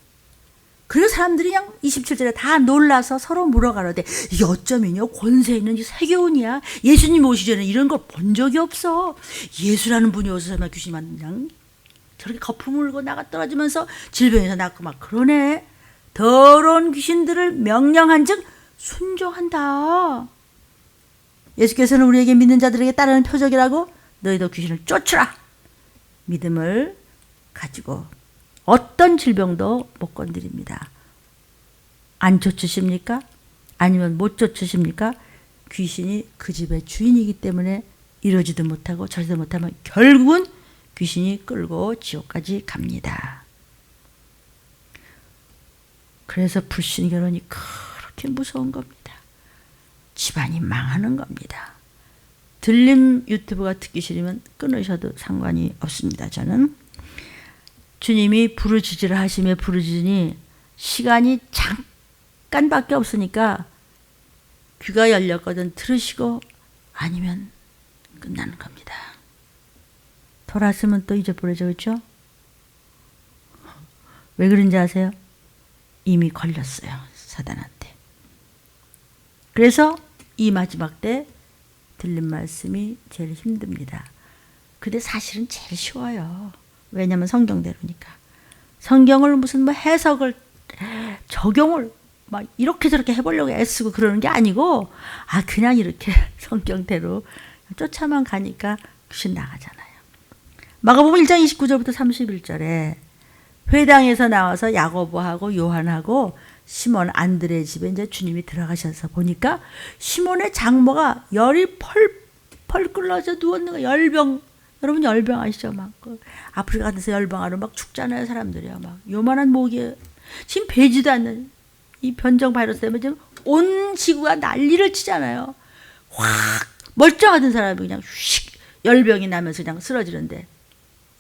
Speaker 1: 그리고 사람들이 그냥 27절에 다 놀라서 서로 물어가는데 이게 어쩌면요 권세 있는 세교훈이야. 예수님 오시기 전에 이런 걸 본 적이 없어. 예수라는 분이 오셔서 귀신이 그냥 저렇게 거품 물고 나가 떨어지면서 질병에서 낫고 막 그러네. 더러운 귀신들을 명령한즉 순종한다. 예수께서는 우리에게 믿는 자들에게 따르는 표적이라고 너희도 귀신을 쫓으라. 믿음을 가지고 어떤 질병도 못 건드립니다. 안 쫓으십니까? 아니면 못 쫓으십니까? 귀신이 그 집의 주인이기 때문에 이러지도 못하고 저러지도 못하면 결국은 귀신이 끌고 지옥까지 갑니다. 그래서 불신 결혼이 그렇게 무서운 겁니다. 집안이 망하는 겁니다. 들림 유튜브가 듣기 싫으면 끊으셔도 상관이 없습니다. 저는 주님이 부르짖으라 하시며 부르짖으니 시간이 잠깐밖에 없으니까 귀가 열렸거든 들으시고 아니면 끝나는 겁니다. 돌았으면 또 잊어버리죠. 그렇죠? 왜 그런지 아세요? 이미 걸렸어요. 사단한테. 그래서 이 마지막 때 들린 말씀이 제일 힘듭니다. 근데 사실은 제일 쉬워요. 왜냐하면 성경대로니까. 성경을 무슨 뭐 해석을 적용을 막 이렇게 저렇게 해보려고 애쓰고 그러는 게 아니고 그냥 이렇게 성경대로 쫓아만 가니까 귀신 나가잖아요. 마가복음 1장 29절부터 31절에 회당에서 나와서 야고보하고 요한하고 시몬 안드레 집에 이제 주님이 들어가셔서 보니까 시몬의 장모가 열이 펄펄 끓어져 누웠는 거. 열병. 여러분 열병 아시죠? 막 아프리카 같은 데서 열병하러 막 죽잖아요. 사람들이요. 막 요만한 모기에 지금 배지도 않는 이 변종 바이러스 때문에 지금 온 지구가 난리를 치잖아요. 확 멀쩡하던 사람이 그냥 휙 열병이 나면서 그냥 쓰러지는데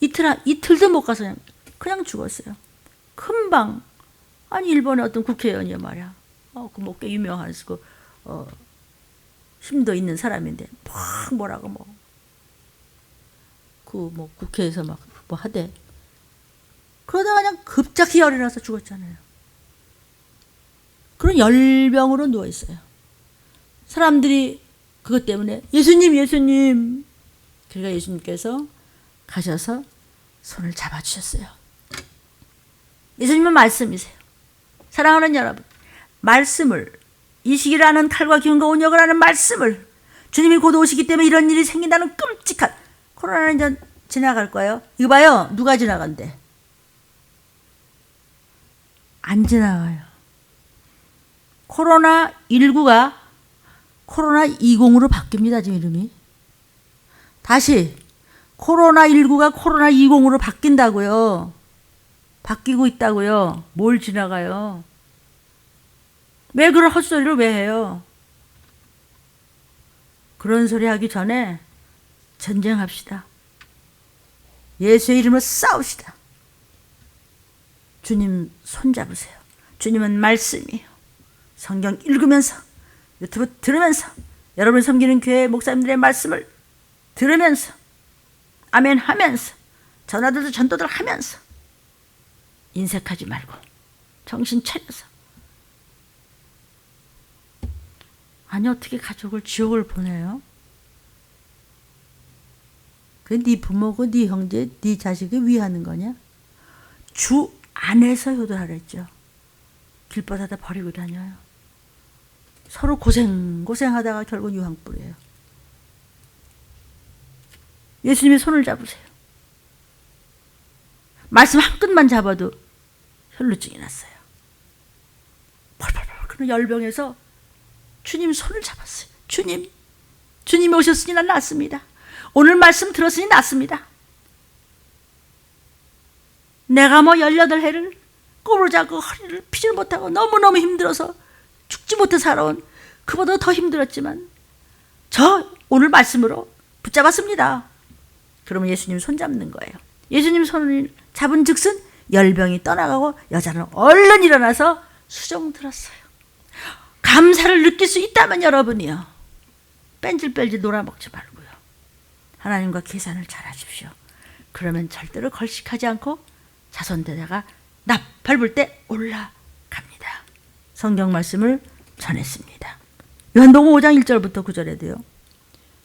Speaker 1: 이틀도 못 가서 그냥 죽었어요. 금방. 아니 일본의 어떤 국회의원이요 말이야. 그 뭐 꽤 유명한 힘도 있는 사람인데 막 뭐라고 뭐 국회에서 막 뭐 하대. 그러다가 그냥 급작히 열이 나서 죽었잖아요. 그런 열병으로 누워 있어요. 사람들이 그것 때문에 예수님. 그러니까 예수님께서 가셔서 손을 잡아주셨어요. 예수님은 말씀이세요. 사랑하는 여러분, 말씀을 이 시기를 아는 칼과 기운과 온역을 아는 말씀을 주님이 곧 오시기 때문에 이런 일이 생긴다는 끔찍한 코로나는 이제 지나갈 거예요. 이거 봐요. 누가 지나간대? 안 지나가요. 코로나19가 코로나20으로 바뀝니다. 지금 이름이. 다시 코로나19가 코로나20으로 바뀐다고요. 바뀌고 있다고요. 뭘 지나가요? 왜 그런 헛소리를 왜 해요? 그런 소리 하기 전에 전쟁합시다. 예수의 이름으로 싸웁시다. 주님 손잡으세요. 주님은 말씀이에요. 성경 읽으면서 유튜브 들으면서 여러분 섬기는 교회 목사님들의 말씀을 들으면서 아멘 하면서 전하들도 전도들 하면서 인색하지 말고 정신 차려서. 아니 어떻게 가족을 지옥을 보내요? 그 네 부모고 네 형제 네 자식을 위하는 거냐? 주 안에서 효도하랬죠. 길바닥에 버리고 다녀요. 서로 고생하다가 결국 유황불이에요. 예수님의 손을 잡으세요. 말씀 한 끈만 잡아도 혈루증이 났어요. 펄펄펄 그런 열병에서 주님 손을 잡았어요. 주님이 오셨으니 난 낫습니다. 오늘 말씀 들었으니 낫습니다. 내가 18해를 꼬부러 잡고 허리를 피질 못하고 너무너무 힘들어서 죽지 못해 살아온 그보다 더 힘들었지만 저 오늘 말씀으로 붙잡았습니다. 그러면 예수님 손 잡는 거예요. 예수님 손을 잡은 즉슨 열병이 떠나가고 여자는 얼른 일어나서 수종 들었어요. 감사를 느낄 수 있다면 여러분이요. 뺀질뺀질 놀아먹지 말고요. 하나님과 계산을 잘 하십시오. 그러면 절대로 걸식하지 않고 자손되다가 밟을 때 올라갑니다. 성경 말씀을 전했습니다. 요한복음 5장 1절부터 9절에도요.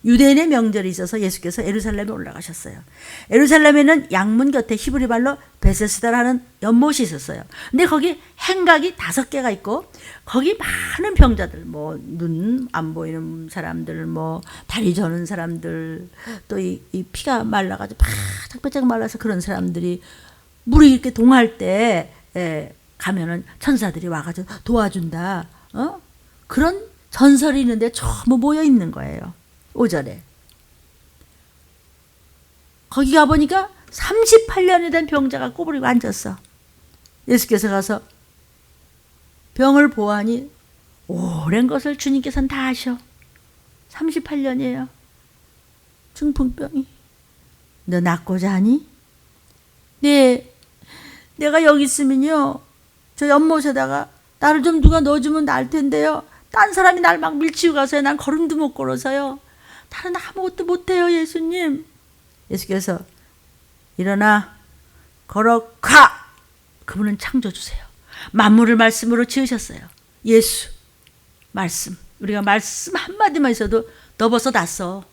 Speaker 1: 유대인의 명절이 있어서 예수께서 예루살렘에 올라가셨어요. 예루살렘에는 양문 곁에 히브리 말로 베세스다라는 연못이 있었어요. 근데 거기 행각이 5개가 있고 거기 많은 병자들, 뭐 눈 안 보이는 사람들, 뭐 다리 저는 사람들, 또 이 피가 말라가지고 바짝바짝 말라서 그런 사람들이 물이 이렇게 동할 때 가면은 천사들이 와가지고 도와준다. 그런 전설이 있는데 전부 모여 있는 거예요. 5절에. 거기 가보니까 38년이 된 병자가 꼬부리고 앉았어. 예수께서 가서 병을 보아하니 오랜 것을 주님께서는 다 아셔. 38년이에요. 중풍병이. 너 낫고자 하니? 네, 내가 여기 있으면요, 저 연못에다가 나를 좀 누가 넣어주면 나을 텐데요. 딴 사람이 날 막 밀치고 가서요. 난 걸음도 못 걸어서요. 나는 아무것도 못해요, 예수님. 예수께서 일어나 걸어가. 그분은 창조주세요. 만물을 말씀으로 지으셨어요. 예수, 말씀. 우리가 말씀 한마디만 있어도 너 벌써 났어.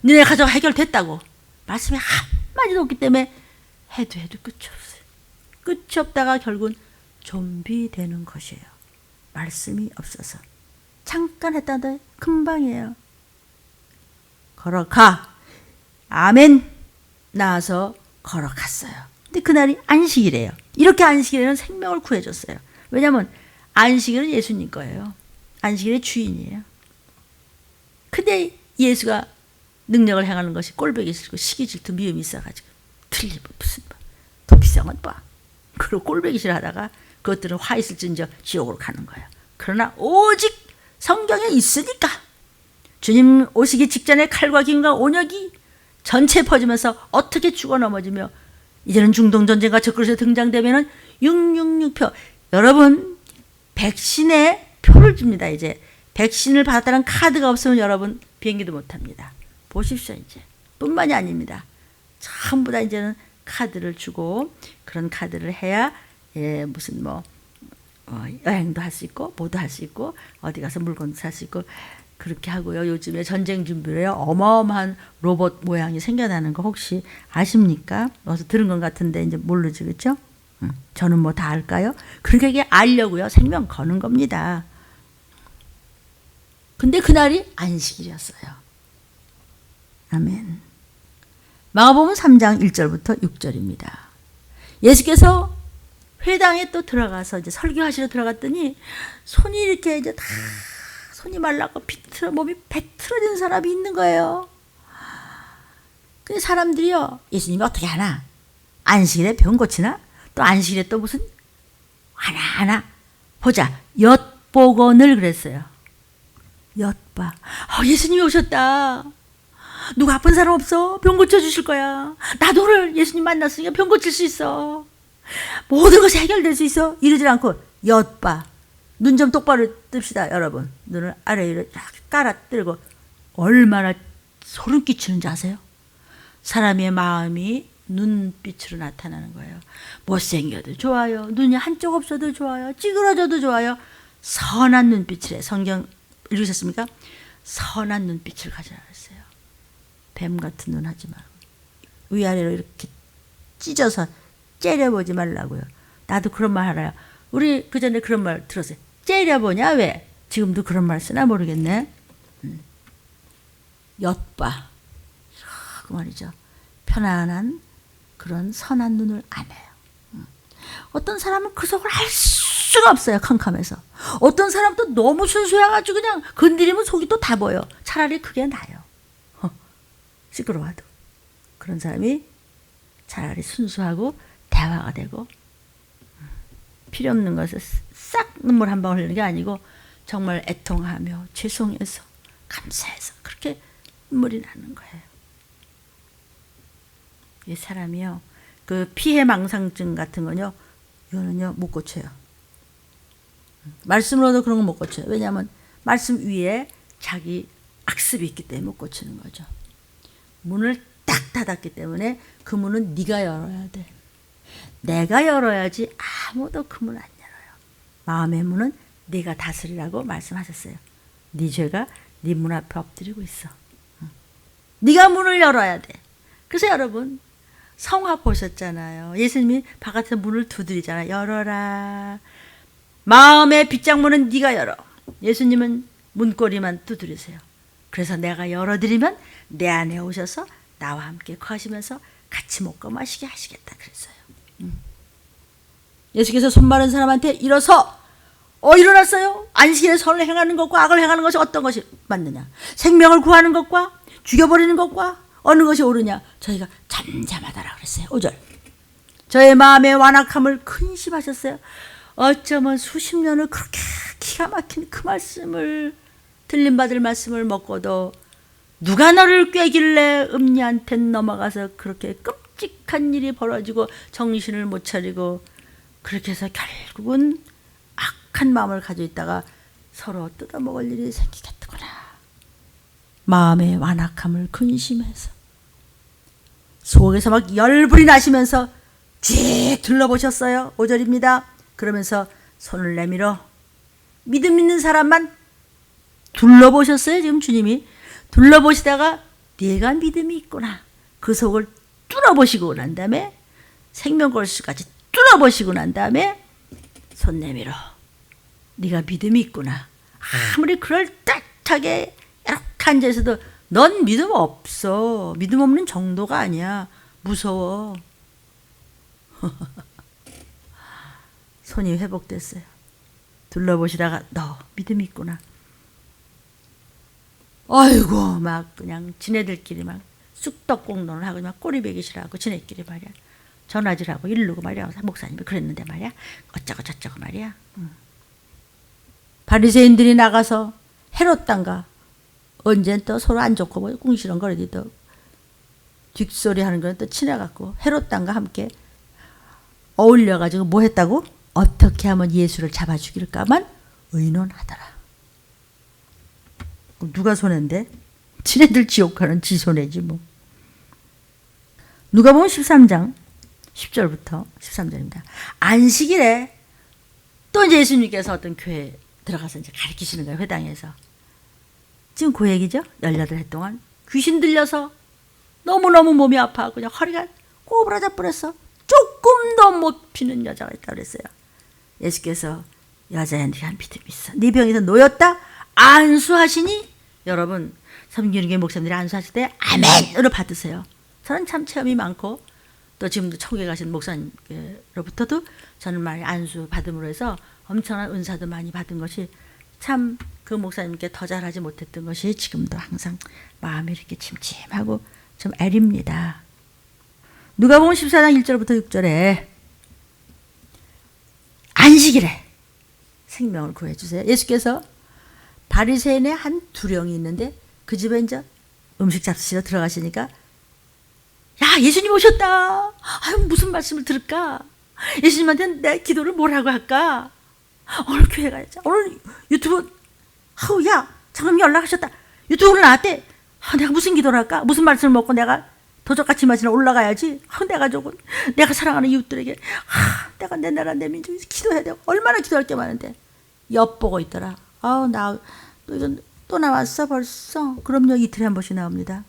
Speaker 1: 너네 가정 해결됐다고. 말씀이 한마디도 없기 때문에 해도 끝이 없어요. 끝이 없다가 결국은 좀비 되는 것이에요. 말씀이 없어서. 잠깐 했다는데 금방이에요. 걸어가. 아멘. 나와서 걸어갔어요. 근데 그날이 안식이래요. 이렇게 안식일에는 생명을 구해줬어요. 왜냐하면 안식일은 예수님 거예요. 안식일의 주인이에요. 근데 예수가 능력을 행하는 것이 꼴보기 싫고 시기 질투 미움이 있어가지고 틀리면 무슨 도피성은 봐. 그리고 꼴보기 싫어하다가 그것들은 화 있을진저 지옥으로 가는 거예요. 그러나 오직 성경에 있으니까 주님 오시기 직전에 칼과 김과 온역이 전체에 퍼지면서 어떻게 죽어 넘어지며 이제는 중동전쟁과 적그리스도 등장되면은 666표. 여러분 백신에 표를 줍니다. 이제 백신을 받았다는 카드가 없으면 여러분 비행기도 못합니다. 보십시오. 이제 뿐만이 아닙니다. 전부 다 이제는 카드를 주고 그런 카드를 해야 무슨 여행도 할 수 있고 뭐도 할 수 있고 어디 가서 물건도 살 수 있고 그렇게 하고요. 요즘에 전쟁 준비를 해요. 어마어마한 로봇 모양이 생겨나는 거 혹시 아십니까? 어디서 들은 것 같은데 이제 모르지, 그렇죠? 저는 뭐 다 알까요? 그러니까 이게 알려고요. 생명 거는 겁니다. 근데 그날이 안식일이었어요. 아멘. 마가복음 3장 1절부터 6절입니다. 예수께서 회당에 또 들어가서 이제 설교하시러 들어갔더니 손이 이렇게 이제 다 손이 말라고 몸이 배틀어진 사람이 있는 거예요. 그 사람들이요, 예수님이 어떻게 하나? 안식일에 병 고치나? 또 안식일에 또 무슨 하나 보자. 엿보거늘 그랬어요. 엿봐. 예수님이 오셨다. 누가 아픈 사람 없어? 병 고쳐주실 거야. 나도 오늘 예수님 만났으니까 병 고칠 수 있어. 모든 것이 해결될 수 있어. 이러지 않고 엿봐. 눈 좀 똑바로 뜹시다, 여러분. 눈을 아래로 이렇게 깔아 뜨고 얼마나 소름 끼치는지 아세요? 사람의 마음이 눈빛으로 나타나는 거예요. 못생겨도 좋아요. 눈이 한쪽 없어도 좋아요. 찌그러져도 좋아요. 선한 눈빛이래. 성경 읽으셨습니까? 선한 눈빛을 가져라 했어요. 뱀 같은 눈 하지 말고 위아래로 이렇게 찢어서 째려보지 말라고요. 나도 그런 말 알아요. 우리 그 전에 그런 말 들었어요. 째려보냐 왜? 지금도 그런 말 쓰나 모르겠네. 엿봐. 그 말이죠. 편안한 그런 선한 눈을 안 해요. 어떤 사람은 그 속을 알 수가 없어요. 캄캄해서. 어떤 사람도 너무 순수해가지고 그냥 건드리면 속이 또 다 보여. 차라리 그게 나아요. 시끄러워도. 그런 사람이 차라리 순수하고 대화가 되고 필요 없는 것에 싹 눈물 한 방울 흘리는 게 아니고 정말 애통하며 죄송해서 감사해서 그렇게 눈물이 나는 거예요. 이 사람이요, 그 피해망상증 같은 거요, 이거는요 못 고쳐요. 말씀으로도 그런 거 못 고쳐요. 왜냐하면 말씀 위에 자기 악습이 있기 때문에 못 고치는 거죠. 문을 딱 닫았기 때문에 그 문은 네가 열어야 돼. 내가 열어야지 아무도 그 문 안 열어요. 마음의 문은 네가 다스리라고 말씀하셨어요. 네 죄가 네 문 앞에 엎드리고 있어. 네가 문을 열어야 돼. 그래서 여러분 성화 보셨잖아요. 예수님이 바깥에서 문을 두드리잖아요. 열어라. 마음의 빗장문은 네가 열어. 예수님은 문고리만 두드리세요. 그래서 내가 열어드리면 내 안에 오셔서 나와 함께 거하시면서 같이 먹고 마시게 하시겠다 그랬어요. 예수께서 손 마른 사람한테 일어서 일어났어요. 안식일에 선을 행하는 것과 악을 행하는 것이 어떤 것이 맞느냐? 생명을 구하는 것과 죽여버리는 것과 어느 것이 옳으냐? 저희가 잠잠하다라 그랬어요. 5절. 저의 마음의 완악함을 근심하셨어요. 어쩌면 수십 년을 그렇게 기가 막힌 그 말씀을 들림받을 말씀을 먹고도 누가 너를 꾀길래 음녀한테 넘어가서 그렇게 끔찍한 일이 벌어지고 정신을 못 차리고 그렇게 해서 결국은 악한 마음을 가지고 있다가 서로 뜯어먹을 일이 생기겠구나. 마음의 완악함을 근심해서 속에서 막 열불이 나시면서 쭉 둘러보셨어요. 5절입니다. 그러면서 손을 내밀어 믿음 있는 사람만 둘러보셨어요. 지금 주님이 둘러보시다가 네가 믿음이 있구나. 그 속을 뚫어보시고 난 다음에 생명골수까지 뚫어보시고 난 다음에 손 내밀어 네가 믿음이 있구나. 아무리 그럴듯하게 이렇게 앉아있어도 넌 믿음 없어. 믿음 없는 정도가 아니야. 무서워. 손이 회복됐어요. 둘러보시다가 너 믿음이 있구나. 아이고 막 그냥 지네들끼리 막 쑥떡공론을 하고 막 꼬리배기질하고 지네끼리 말이야. 전화질하고 이르고 말이야. 목사님이 그랬는데 말이야. 어쩌고 저쩌고 말이야. 바리새인들이 나가서 헤롯 땅가 언젠 또 서로 안 좋고 뭐 궁시렁거리디 또 뒷소리 하는 거는 또 친해갖고 헤롯 땅과 함께 어울려가지고 뭐 했다고? 어떻게 하면 예수를 잡아 죽일까만 의논하더라. 누가 손해인데? 지네들 지옥하는 지 손해지 뭐. 누가복음 13장 10절부터 13절입니다. 안식일에 또 이제 예수님께서 어떤 교회에 들어가서 이제 가르치시는 거예요. 회당에서. 지금 그 얘기죠. 18해 동안 귀신 들려서 너무너무 몸이 아파하고 그냥 허리가 꼬부라져 버렸어. 조금도 못 피는 여자가 있다고 그랬어요. 예수께서 여자야 네가 믿음이 있어. 네 병에서 놓였다. 안수하시니 여러분 섬기는 목사님들이 안수하실 때 아멘으로 받으세요. 저는 참 체험이 많고 또 지금도 천국에 가신 목사님으로부터도 저는 많이 안수 받음으로 해서 엄청난 은사도 많이 받은 것이 참 그 목사님께 더 잘하지 못했던 것이 지금도 항상 마음이 이렇게 침침하고 좀 애립니다. 누가복음 14장 1절부터 6절에 안식일에 생명을 구해주세요. 예수께서 바리새인의 한 두령이 있는데 그 집에 이제 음식 잡수시러 들어가시니까 야 예수님 오셨다. 아유 무슨 말씀을 들을까? 예수님한테 내 기도를 뭐라고 할까? 오늘 교회 가야지. 오늘 유튜브 아우 야 장로님 연락하셨다. 유튜브로 나왔대. 내가 무슨 기도를 할까? 무슨 말씀을 먹고 내가 도적같이 마시나 올라가야지. 내가 조금 내가 사랑하는 이웃들에게 내가 내 나라 내 민족에 기도해야 돼. 얼마나 기도할 게 많은데 엿보고 있더라. 나 이건 또 나왔어 벌써. 그럼요 이틀에 한 번씩 나옵니다.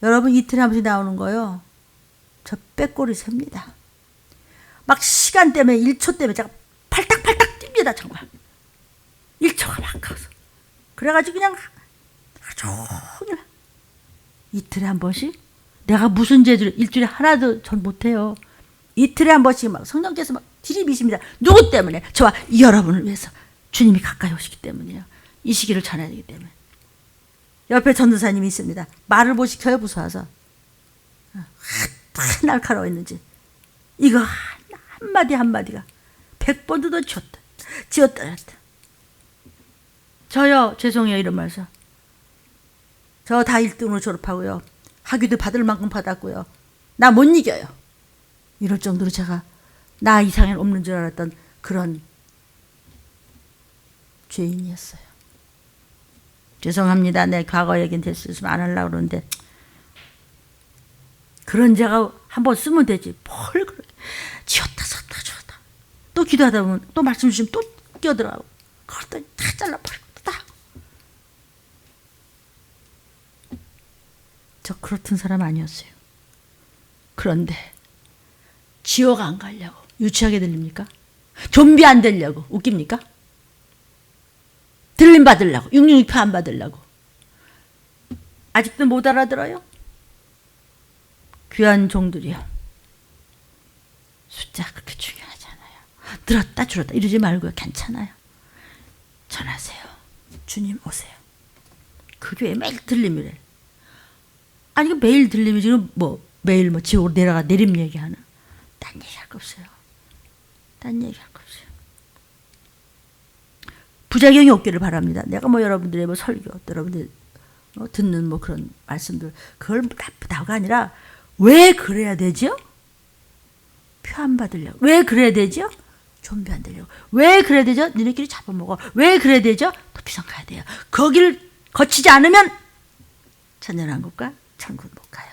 Speaker 1: 여러분 이틀에 한 번씩 나오는 거요. 저 빼꼬리 셉니다. 막 시간 때문에 1초 때문에 제가 팔딱팔딱 뜁니다 정말. 1초가 막 가서. 그래가지고 그냥 종일 이틀에 한 번씩 내가 무슨 재주를 일주일에 하나도 전 못해요. 이틀에 한 번씩 막 성령께서 막 들이미십니다. 누구 때문에? 저와 여러분을 위해서 주님이 가까이 오시기 때문이에요. 이 시기를 전해야 되기 때문에. 옆에 전도사님이 있습니다. 말을 못 시켜요 무서워서. 날카로워 있는지 이거 한마디 한마디가 100번도 더 지었다. 저요 죄송해요 이러면서 저 다 1등으로 졸업하고요. 학위도 받을 만큼 받았고요. 나 못 이겨요. 이럴 정도로 제가 나 이상은 없는 줄 알았던 그런 죄인이었어요. 죄송합니다. 내 과거 얘기는 됐으면 안 하려고 그러는데 그런 제가 한번 쓰면 되지. 뭘 그렇게 지웠다 지웠다 또 기도하다 보면 또 말씀 주시면 또 끼어들어가고 그걸 또 다 잘라버리고 다. 저 그렇던 사람 아니었어요. 그런데 지옥 안 가려고 유치하게 들립니까? 좀비 안 되려고 웃깁니까? 들림 받으려고 666표 안 받으려고 아직도 못 알아들어요? 귀한 종들이요. 숫자 그렇게 중요하지 않아요. 늘었다 줄었다 이러지 말고요. 괜찮아요. 주님 오세요. 그 교회 매일 들림이래. 아니 그 매일 들림이 지금 뭐 매일 뭐 지옥으로 내려가 내림 얘기하나? 딴 얘기할 거 없어요. 딴 얘기할 거 없어요. 부작용이 없기를 바랍니다. 내가 뭐 여러분들의 뭐 설교, 여러분들 듣는 뭐 그런 말씀들 그걸 나쁘다가 아니라 왜 그래야 되죠? 표 안 받으려고. 왜 그래야 되죠? 좀비 안 되려고. 왜 그래야 되죠? 니네끼리 잡아먹어. 왜 그래야 되죠? 도피성 가야 돼요. 거기를 거치지 않으면 천년왕국과 천국 못 가요.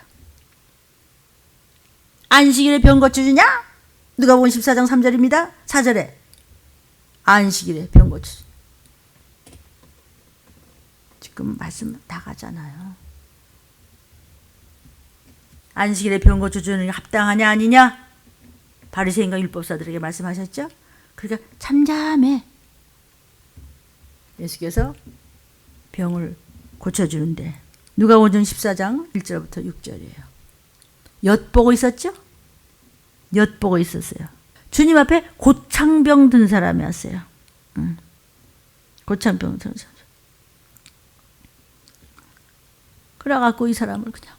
Speaker 1: 안식일에 병 고쳐주냐? 누가복음 14장 3절입니다. 4절에 안식일에 병 고쳐주냐. 지금 말씀 나가잖아요. 안식일에 병 고쳐주는 게 합당하냐 아니냐? 바리새인과 율법사들에게 말씀하셨죠? 그러니까 잠잠해. 예수께서 병을 고쳐주는데 누가복음 14장 1절부터 6절이에요. 엿보고 있었죠? 엿보고 있었어요. 주님 앞에 고창병 든 사람이 왔어요. 고창병 든 사람. 그래갖고 이 사람을 그냥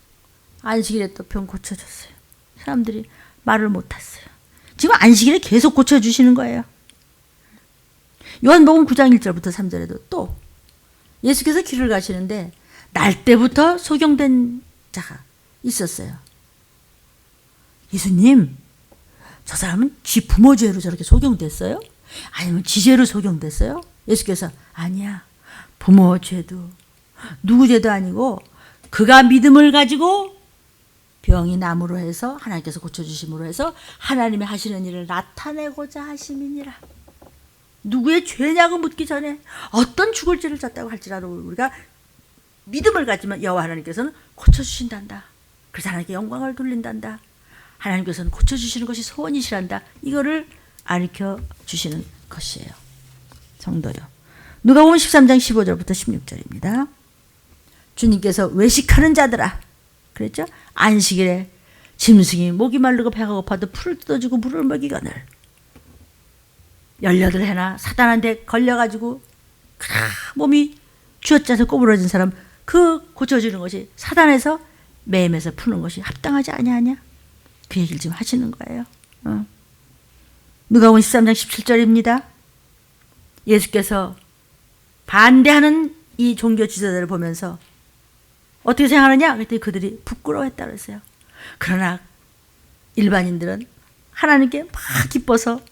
Speaker 1: 안식일에 또 병 고쳐줬어요. 사람들이 말을 못했어요. 지금 안식일에 계속 고쳐주시는 거예요. 요한복음 9장 1절부터 3절에도 또 예수께서 길을 가시는데 날 때부터 소경된 자가 있었어요. 예수님, 저 사람은 지 부모 죄로 저렇게 소경됐어요? 아니면 지 죄로 소경됐어요? 예수께서 아니야. 부모 죄도 누구 죄도 아니고 그가 믿음을 가지고 병이 남으로 해서 하나님께서 고쳐주심으로 해서 하나님의 하시는 일을 나타내고자 하심이니라. 누구의 죄냐고 묻기 전에 어떤 죽을 죄를 졌다고 할지라도 우리가 믿음을 가지면 여호와 하나님께서는 고쳐주신단다. 그래서 하나님께 영광을 돌린단다. 하나님께서는 고쳐주시는 것이 소원이시란다. 이거를 가르쳐 주시는 것이에요. 성도요. 누가복음 13장 15절부터 16절입니다. 주님께서 외식하는 자들아 그랬죠? 안식일에 짐승이 목이 마르고 배가 고파도 풀을 뜯어주고 물을 먹이거늘 18해나 사단한테 걸려가지고 몸이 쥐어짜서 꼬부러진 사람 그 고쳐주는 것이 사단에서 매임에서 푸는 것이 합당하지 아니하냐? 그 얘기를 지금 하시는 거예요. 누가복음 13장 17절입니다. 예수께서 반대하는 이 종교 지도자를 보면서 어떻게 생각하느냐? 그랬더니 그들이 부끄러워했다 그랬어요. 그러나 일반인들은 하나님께 막 기뻐서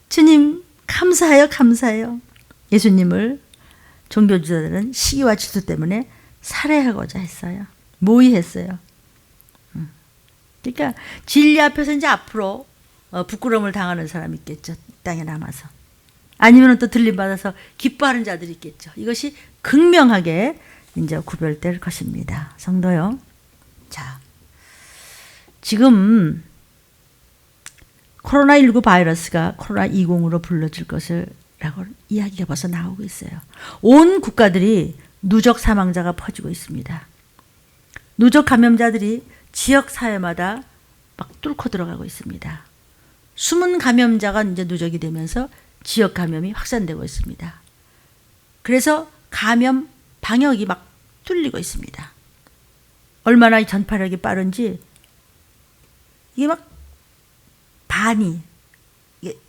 Speaker 1: 주님 감사해요 감사해요. 예수님을 종교 지도자들은 시기와 질투 때문에 살해하고자 했어요. 모의했어요. 그러니까 진리 앞에서 이제 앞으로 부끄러움을 당하는 사람이 있겠죠. 땅에 남아서. 아니면 또 들림받아서 기뻐하는 자들이 있겠죠. 이것이 극명하게 이제 구별될 것입니다. 성도요. 자, 지금 코로나19 바이러스가 코로나20으로 불러질 것을 라고 이야기가 벌써 나오고 있어요. 온 국가들이 누적 사망자가 퍼지고 있습니다. 누적 감염자들이 지역 사회마다 막 뚫고 들어가고 있습니다. 숨은 감염자가 이제 누적이 되면서 지역 감염이 확산되고 있습니다. 그래서 감염 방역이 막 뚫리고 있습니다. 얼마나 전파력이 빠른지 이게 막 반이 이게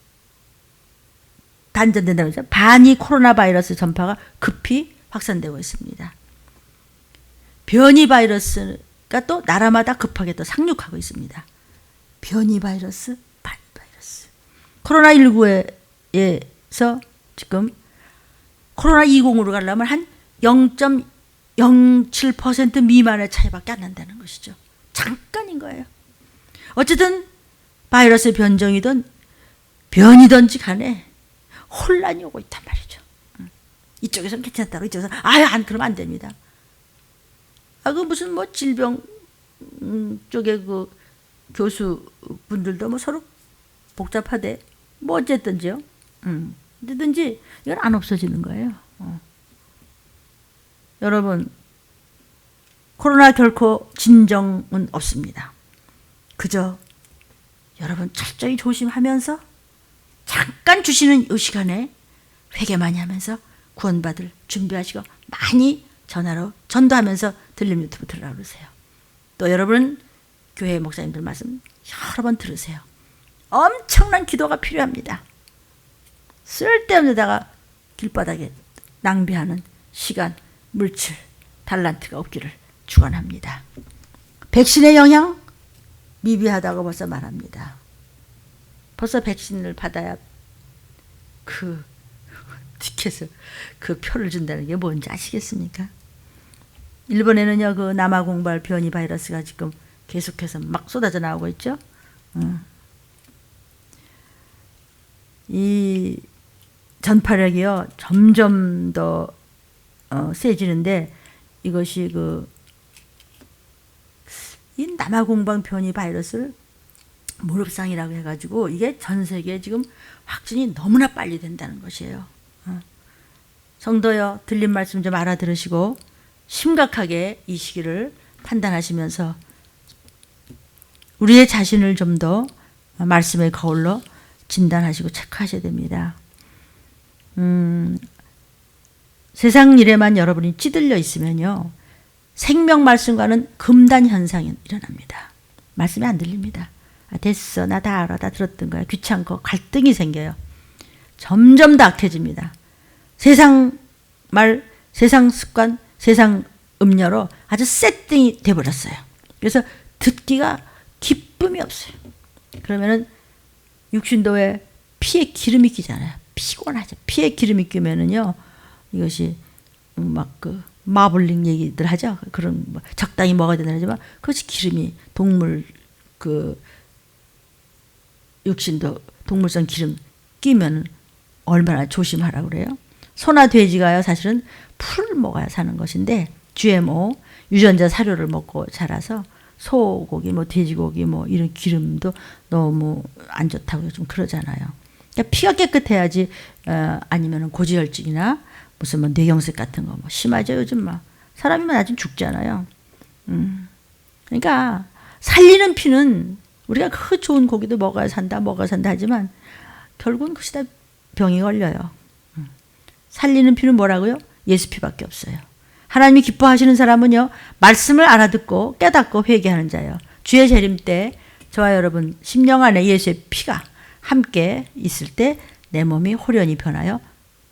Speaker 1: 단전된다고 하죠. 반이 코로나 바이러스 전파가 급히 확산되고 있습니다. 변이 바이러스가 또 나라마다 급하게 또 상륙하고 있습니다. 변이 바이러스, 반이 바이러스. 코로나19에서 지금 코로나20으로 가려면 한 0.07% 미만의 차이밖에 안 난다는 것이죠. 잠깐인 거예요. 어쨌든 바이러스의 변종이든 변이든지 간에 혼란이 오고 있단 말이죠. 이쪽에서는 괜찮다고 이쪽에서는 안 그러면 안 됩니다. 그 무슨 뭐 질병 쪽에 그 교수분들도 뭐 서로 복잡하대. 뭐 어쨌든지요. 어쨌든지 이건 안 없어지는 거예요. 여러분 코로나 결코 진정은 없습니다. 그저 여러분 철저히 조심하면서 잠깐 주시는 이 시간에 회개 많이 하면서 구원받을 준비하시고 많이 전화로 전도하면서 들림 유튜브 들으라고 그러세요. 또 여러분 교회 목사님들 말씀 여러 번 들으세요. 엄청난 기도가 필요합니다. 쓸데없는 데다가 길바닥에 낭비하는 시간, 물질, 달란트가 없기를 축원합니다. 백신의 영향 미비하다고 벌써 말합니다. 벌써 백신을 받아야 그 티켓을 그 표를 준다는 게 뭔지 아시겠습니까? 일본에는요 그 남아공발 변이 바이러스가 지금 계속해서 막 쏟아져 나오고 있죠. 이 전파력이요 점점 더 세지는데 이것이 이 남아공방 변이 바이러스를 무릎상이라고 해가지고 이게 전 세계에 지금 확진이 너무나 빨리 된다는 것이에요. 성도여 들린 말씀 좀 알아들으시고 심각하게 이 시기를 판단하시면서 우리의 자신을 좀 더 말씀의 거울로 진단하시고 체크하셔야 됩니다. 세상 일에만 여러분이 찌들려 있으면요 생명 말씀과는 금단 현상이 일어납니다. 말씀이 안 들립니다. 됐어 나 다 알아 다 들었던 거야 귀찮고 갈등이 생겨요. 점점 더 악해집니다. 세상 말 세상 습관 세상 음료로 아주 세팅이 돼버렸어요. 그래서 듣기가 기쁨이 없어요. 그러면은 육신도에 피에 기름이 끼잖아요. 피곤하죠. 피에 기름이 끼면은요 이것이 막 마블링 얘기들 하죠. 그런 적당히 먹어야 된다 하지만 그것이 기름이 동물 육신도 동물성 기름 끼면 얼마나 조심하라고 그래요. 소나 돼지가요 사실은 풀을 먹어야 사는 것인데 GMO 유전자 사료를 먹고 자라서 소고기 돼지고기 이런 기름도 너무 안 좋다고 좀 그러잖아요. 그러니까 피가 깨끗해야지 아니면 고지혈증이나 무슨 뇌경색 같은 거 심하죠. 요즘 사람이면 아직 죽잖아요. 그러니까 살리는 피는 우리가 그 좋은 고기도 먹어야 산다 하지만 결국은 그것이 다 병이 걸려요. 살리는 피는 뭐라고요? 예수 피밖에 없어요. 하나님이 기뻐하시는 사람은요 말씀을 알아듣고 깨닫고 회개하는 자예요. 주의 재림 때 저와 여러분 심령 안에 예수의 피가 함께 있을 때 내 몸이 호련히 변하여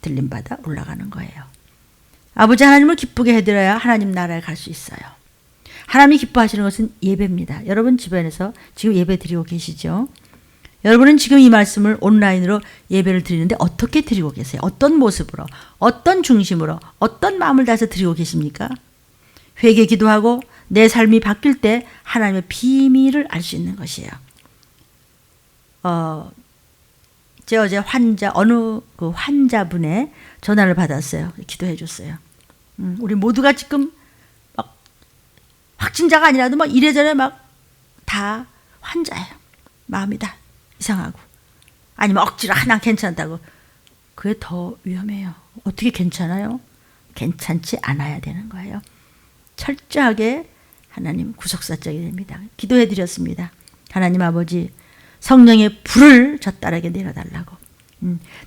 Speaker 1: 들림받아 올라가는 거예요. 아버지 하나님을 기쁘게 해드려야 하나님 나라에 갈 수 있어요. 하나님이 기뻐하시는 것은 예배입니다. 여러분 주변에서 지금 예배 드리고 계시죠? 여러분은 지금 이 말씀을 온라인으로 예배를 드리는데 어떻게 드리고 계세요? 어떤 모습으로, 어떤 중심으로, 어떤 마음을 다해서 드리고 계십니까? 회개 기도하고 내 삶이 바뀔 때 하나님의 비밀을 알 수 있는 것이에요. 제가 어제 어느 환자분의 전화를 받았어요. 기도해 줬어요. 우리 모두가 지금 막 확진자가 아니라도 이래저래 다 환자예요. 마음이 다 이상하고 아니면 억지로 하나 괜찮다고. 그게 더 위험해요. 어떻게 괜찮아요? 괜찮지 않아야 되는 거예요. 철저하게 하나님 구속사적이 됩니다. 기도해 드렸습니다. 하나님 아버지 성령의 불을 저 딸에게 내려달라고.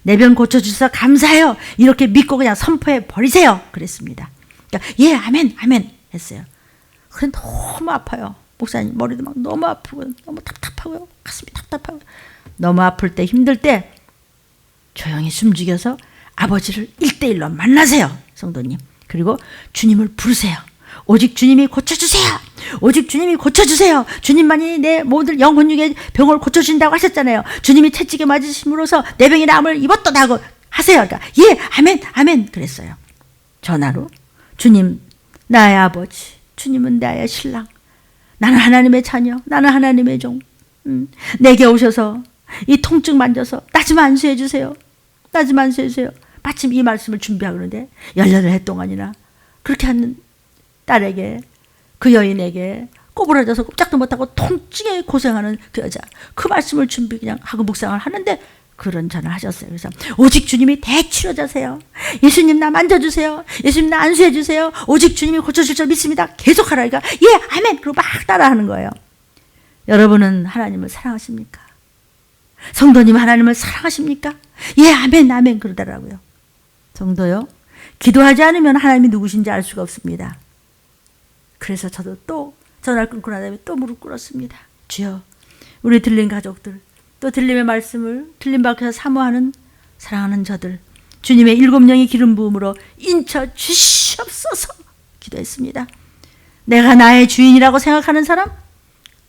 Speaker 1: 내 병 고쳐주셔서 감사해요. 이렇게 믿고 그냥 선포해 버리세요. 그랬습니다. 그러니까 예 아멘 아멘 했어요. 그래 너무 아파요. 목사님 머리도 너무 아프고 너무 답답하고요. 가슴이 답답하고 너무 아플 때 힘들 때 조용히 숨죽여서 아버지를 1대1로 만나세요. 성도님. 그리고 주님을 부르세요. 오직 주님이 고쳐주세요. 오직 주님이 고쳐주세요. 주님만이 내 모든 영혼 육의 병을 고쳐주신다고 하셨잖아요. 주님이 채찍에 맞으심으로써 내 병이 나음을 입었다 하고 하세요. 그러니까 예 아멘 아멘 그랬어요. 전화로 주님 나의 아버지 주님은 나의 신랑 나는 하나님의 자녀 나는 하나님의 종 내게 오셔서 이 통증 만져서 나 좀 안수해 주세요. 나 좀 안수해 주세요. 마침 이 말씀을 준비하고 그러는데 18해 동안이나 그렇게 하는 딸에게 그 여인에게 꼬부라져서 꼼짝도 못하고 통증에 고생하는 그 여자 그 말씀을 준비 그냥 하고 묵상을 하는데 그런 전화를 하셨어요. 그래서 오직 주님이 대치료자세요. 예수님 나 만져주세요. 예수님 나 안수해 주세요. 오직 주님이 고쳐줄 줄 믿습니다. 계속 하라니까 예 아멘 그리고 막 따라하는 거예요. 여러분은 하나님을 사랑하십니까? 성도님 하나님을 사랑하십니까? 예 아멘 아멘 그러더라고요. 성도요 기도하지 않으면 하나님이 누구신지 알 수가 없습니다. 그래서 저도 또 전화를 끊고 난 다음에 또 무릎 꿇었습니다. 주여, 우리 들린 가족들, 또 들림의 말씀을 들림 밖에서 사모하는 사랑하는 저들, 주님의 7명의 기름 부음으로 인쳐 주시옵소서 기도했습니다. 내가 나의 주인이라고 생각하는 사람,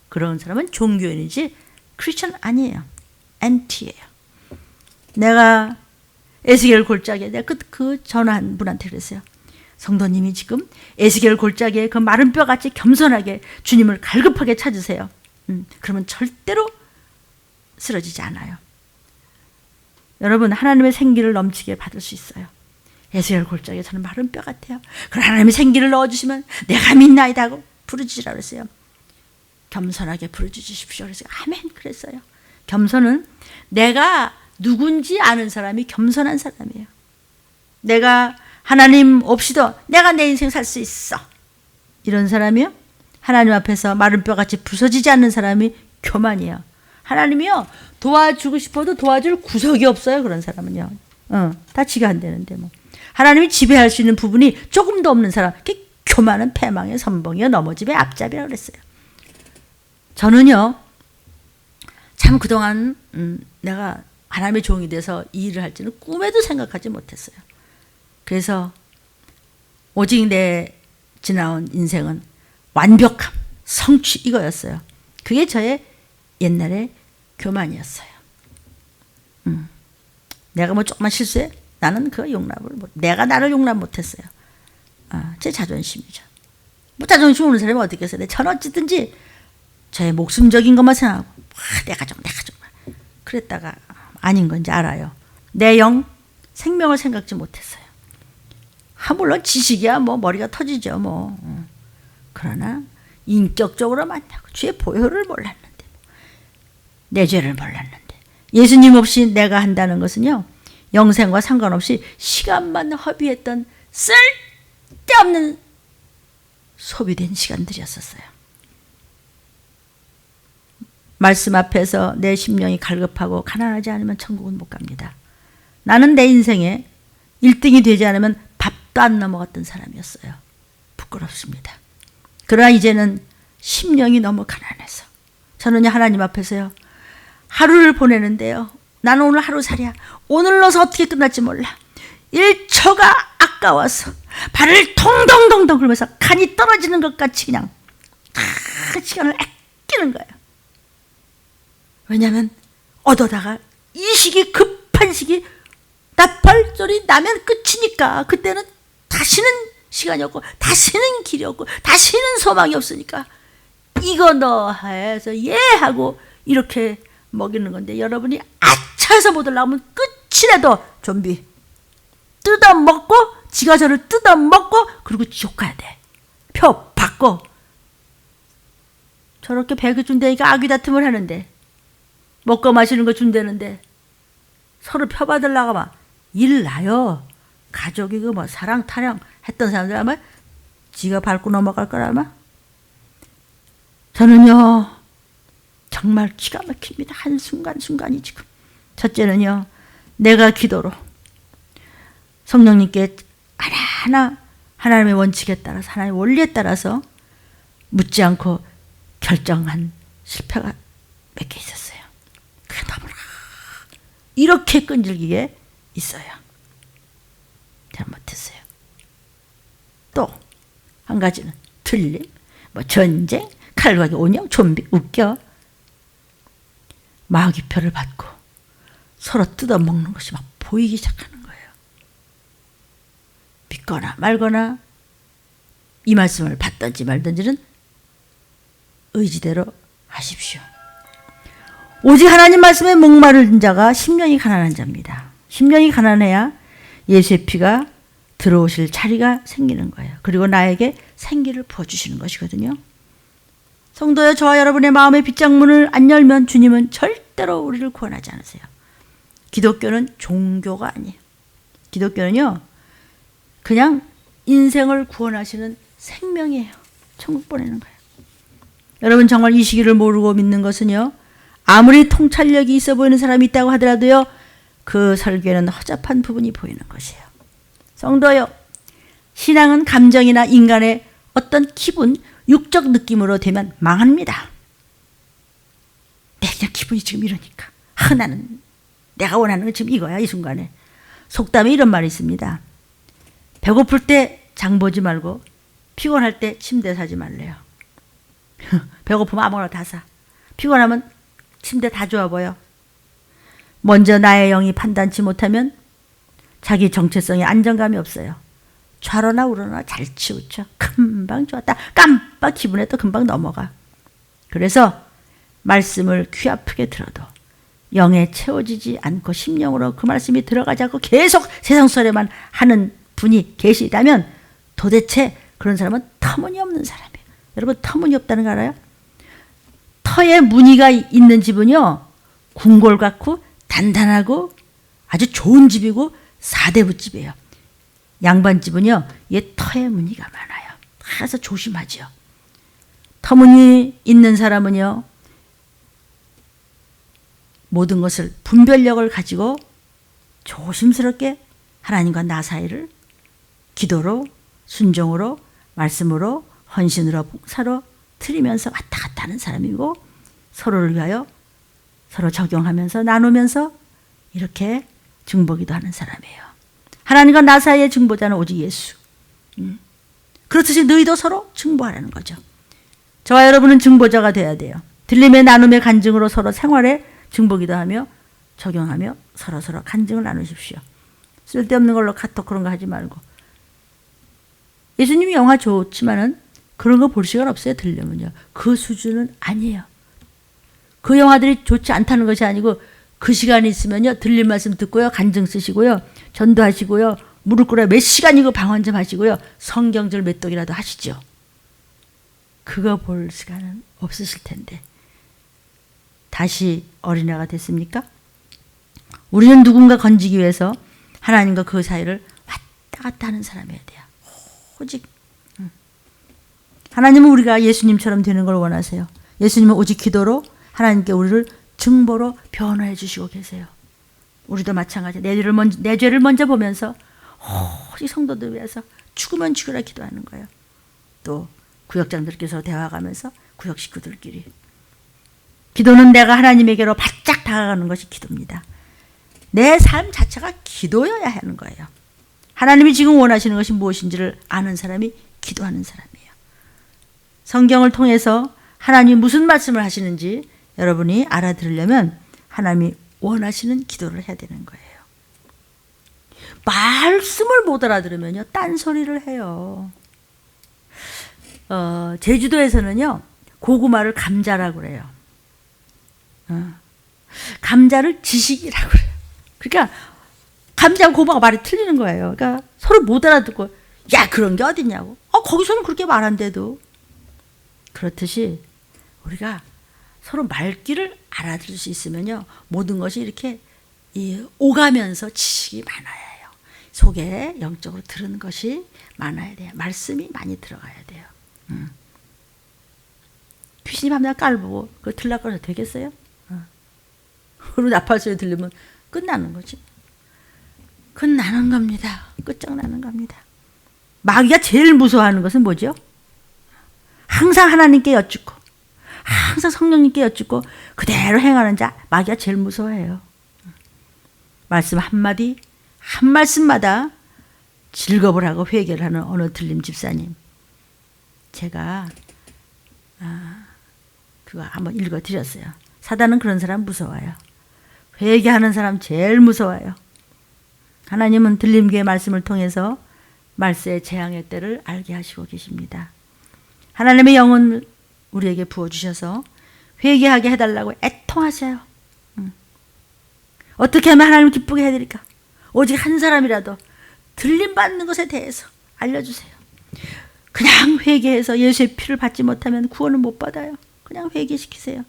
Speaker 1: 그런 사람은 종교인이지 크리스천 아니에요. 엔티예요. 내가 에스겔 골짜기에 내가 그 전화한 분한테 그랬어요. 성도님이 지금 에스겔 골짜기에 그 마른 뼈같이 겸손하게 주님을 갈급하게 찾으세요. 그러면 절대로 쓰러지지 않아요. 여러분, 하나님의 생기를 넘치게 받을 수 있어요. 에스겔 골짜기에 저는 마른 뼈 같아요. 그럼 하나님의 생기를 넣어주시면 내가 믿나이다 하고 부르짖으라고 그랬어요. 겸손하게 부르짖으십시오. 그래서 아멘 그랬어요. 겸손은 내가 누군지 아는 사람이 겸손한 사람이에요. 내가 하나님 없이도 내가 내 인생 살 수 있어, 이런 사람이요, 하나님 앞에서 마른 뼈같이 부서지지 않는 사람이 교만이에요. 하나님이요, 도와주고 싶어도 도와줄 구석이 없어요. 그런 사람은요, 다 지가 안 되는데 뭐. 하나님이 지배할 수 있는 부분이 조금도 없는 사람, 그게 교만은 패망의 선봉이요, 넘어짐의 앞잡이라고 그랬어요. 저는요, 참 그동안 내가 하나님의 종이 돼서 이 일을 할지는 꿈에도 생각하지 못했어요. 그래서 오직 내 지나온 인생은 완벽함, 성취, 이거였어요. 그게 저의 옛날의 교만이었어요. 내가 뭐 조금만 실수해? 나는 그 용납을 내가 나를 용납 못했어요. 제 자존심이죠. 뭐 자존심 없는 사람이 어디 있겠어요. 저는 어찌든지 저의 목숨적인 것만 생각하고 내가 좀 그랬다가 아닌 건지 알아요. 내 영, 생명을 생각지 못했어요. 물론 지식이야 뭐 머리가 터지죠 뭐. 그러나 인격적으로 만나고 주의 보혈을 몰랐는데, 내 죄를 몰랐는데, 예수님 없이 내가 한다는 것은요, 영생과 상관없이 시간만 허비했던 쓸데없는 소비된 시간들이었었어요. 말씀 앞에서 내 심령이 갈급하고 가난하지 않으면 천국은 못 갑니다. 나는 내 인생에 1등이 되지 않으면 밥도 안 넘어갔던 사람이었어요. 부끄럽습니다. 그러나 이제는 심령이 너무 가난해서 저는 하나님 앞에서요, 하루를 보내는데요, 나는 오늘 하루살이야. 오늘로서 어떻게 끝날지 몰라. 1초가 아까워서 발을 동동동동 굴면서 간이 떨어지는 것 같이 그냥 시간을 아끼는 거예요. 왜냐하면 얻어다가 이 시기, 급한 시기, 나팔소리 나면 끝이니까. 그때는 다시는 시간이 없고 다시는 길이 없고 다시는 소망이 없으니까 이거 너 해서 예 하고 이렇게 먹이는 건데, 여러분이 아차해서 못 올라오면 끝이라도 좀비 뜯어먹고, 지가 저를 뜯어먹고, 그리고 지옥 가야 돼. 표 받고. 저렇게 배그 준다니까 아귀 다툼을 하는데, 먹고 마시는 거 준다는데 서로 표 받으려고 막 일 나요. 가족이 그 뭐 사랑 타령 했던 사람들 아마 지가 밟고 넘어갈 거라 아마. 저는요 정말 기가 막힙니다. 한순간순간이 지금. 첫째는요, 내가 기도로 성령님께 하나하나 하나님의 원칙에 따라서, 하나님의 원리에 따라서 묻지 않고 결정한 실패가 몇 개 있었어요. 그게 너무나 이렇게 끈질기게 있어요. 잘못했어요. 또 한 가지는 틀림, 뭐 전쟁, 칼과기, 온영, 좀비, 웃겨. 마귀표를 받고 서로 뜯어먹는 것이 막 보이기 시작하는 거예요. 믿거나 말거나 이 말씀을 받든지 말든지는 의지대로 하십시오. 오직 하나님 말씀에 목마른 자가 심령이 가난한 자입니다. 심령이 가난해야 예수의 피가 들어오실 자리가 생기는 거예요. 그리고 나에게 생기를 부어주시는 것이거든요. 성도여, 저와 여러분의 마음의 빗장문을 안 열면 주님은 절대로 우리를 구원하지 않으세요. 기독교는 종교가 아니에요. 기독교는요, 그냥 인생을 구원하시는 생명이에요. 천국 보내는 거예요. 여러분, 정말 이 시기를 모르고 믿는 것은요, 아무리 통찰력이 있어 보이는 사람이 있다고 하더라도요, 그 설교는 허접한 부분이 보이는 것이에요. 성도요, 신앙은 감정이나 인간의 어떤 기분, 육적 느낌으로 되면 망합니다. 내 그냥 기분이 지금 이러니까. 나는 내가 원하는 건 지금 이거야, 이 순간에. 속담에 이런 말이 있습니다. 배고플 때 장 보지 말고 피곤할 때 침대 사지 말래요. 배고프면 아무거나 다 사. 피곤하면 침대 다 좋아 보여. 먼저 나의 영이 판단치 못하면 자기 정체성에 안정감이 없어요. 좌로나 우로나 잘 치우쳐. 금방 좋았다. 깜빡 기분에 또 금방 넘어가. 그래서 말씀을 귀 아프게 들어도 영에 채워지지 않고 심령으로 그 말씀이 들어가지 않고 계속 세상 소리만 하는 분이 계시다면 도대체 그런 사람은 터무니없는 사람이에요. 여러분, 터무니없다는 거 알아요? 터에 무늬가 있는 집은요, 궁궐 같고 단단하고 아주 좋은 집이고 사대부 집이에요. 양반 집은요, 얘 터에 무늬가 많아요. 그래서 조심하죠. 터무니 있는 사람은요, 모든 것을 분별력을 가지고 조심스럽게 하나님과 나 사이를 기도로, 순종으로, 말씀으로, 헌신으로, 봉사로 틀리면서 왔다 갔다 하는 사람이고, 서로를 위하여 서로 적용하면서 나누면서 이렇게 중보기도 하는 사람이에요. 하나님과 나 사이의 중보자는 오직 예수. 그렇듯이 너희도 서로 중보하라는 거죠. 저와 여러분은 중보자가 돼야 돼요. 들림의 나눔의 간증으로 서로 생활에 중보기도 하며 적용하며 서로 간증을 나누십시오. 쓸데없는 걸로 카톡 그런 거 하지 말고. 예수님이 영화 좋지만은 그런 거 볼 시간 없어요. 들려면요. 그 수준은 아니에요. 그 영화들이 좋지 않다는 것이 아니고 그 시간이 있으면요, 들릴 말씀 듣고요, 간증 쓰시고요, 전도하시고요, 무릎 꿇어 몇 시간이고 방언 좀 하시고요, 성경절 몇 독이라도 하시죠. 그거 볼 시간은 없으실 텐데. 다시 어린애가 됐습니까? 우리는 누군가 건지기 위해서 하나님과 그 사이를 왔다 갔다 하는 사람이어야 돼요. 오직 하나님은 우리가 예수님처럼 되는 걸 원하세요. 예수님은 오직 기도로 하나님께 우리를 증보로 변화해 주시고 계세요. 우리도 마찬가지. 내 죄를 먼저 보면서 오직 성도들 위해서 죽으면 죽으라 기도하는 거예요. 또 구역장들께서 대화하면서 구역 식구들끼리. 기도는 내가 하나님에게로 바짝 다가가는 것이 기도입니다. 내 삶 자체가 기도여야 하는 거예요. 하나님이 지금 원하시는 것이 무엇인지를 아는 사람이 기도하는 사람이에요. 성경을 통해서 하나님이 무슨 말씀을 하시는지 여러분이 알아들으려면 하나님이 원하시는 기도를 해야 되는 거예요. 말씀을 못 알아들으면요, 딴소리를 해요. 제주도에서는요, 고구마를 감자라고 그래요. 감자를 지식이라고 그래요. 그러니까 감자하고 고구마가 말이 틀리는 거예요. 그러니까 서로 못 알아듣고, 야, 그런 게 어딨냐고. 거기서는 그렇게 말한대도. 그렇듯이 우리가 서로 말귀를 알아들을 수 있으면요, 모든 것이 이렇게 오가면서 지식이 많아야 해요. 속에 영적으로 들은 것이 많아야 돼요. 말씀이 많이 들어가야 돼요. 귀신이 밤낮 깔보고 그거 들락거려서 되겠어요? 그리고 나팔 소리 들리면 끝나는 거지. 끝나는 겁니다. 끝장나는 겁니다. 마귀가 제일 무서워하는 것은 뭐죠? 항상 하나님께 여쭙고 항상 성령님께 여쭙고 그대로 행하는 자, 마귀가 제일 무서워해요. 말씀 한마디 한 말씀마다 즐겁을 하고 회개를 하는 어느 들림 집사님, 제가 그거 한번 읽어드렸어요. 사단은 그런 사람 무서워요. 회개하는 사람 제일 무서워요. 하나님은 들림교의 말씀을 통해서 말세의 재앙의 때를 알게 하시고 계십니다. 하나님의 영은 우리에게 부어주셔서 회개하게 해달라고 애통하세요. 어떻게 하면 하나님을 기쁘게 해드릴까? 오직 한 사람이라도 들림받는 것에 대해서 알려주세요. 그냥 회개해서 예수의 피를 받지 못하면 구원을 못 받아요. 그냥 회개시키세요.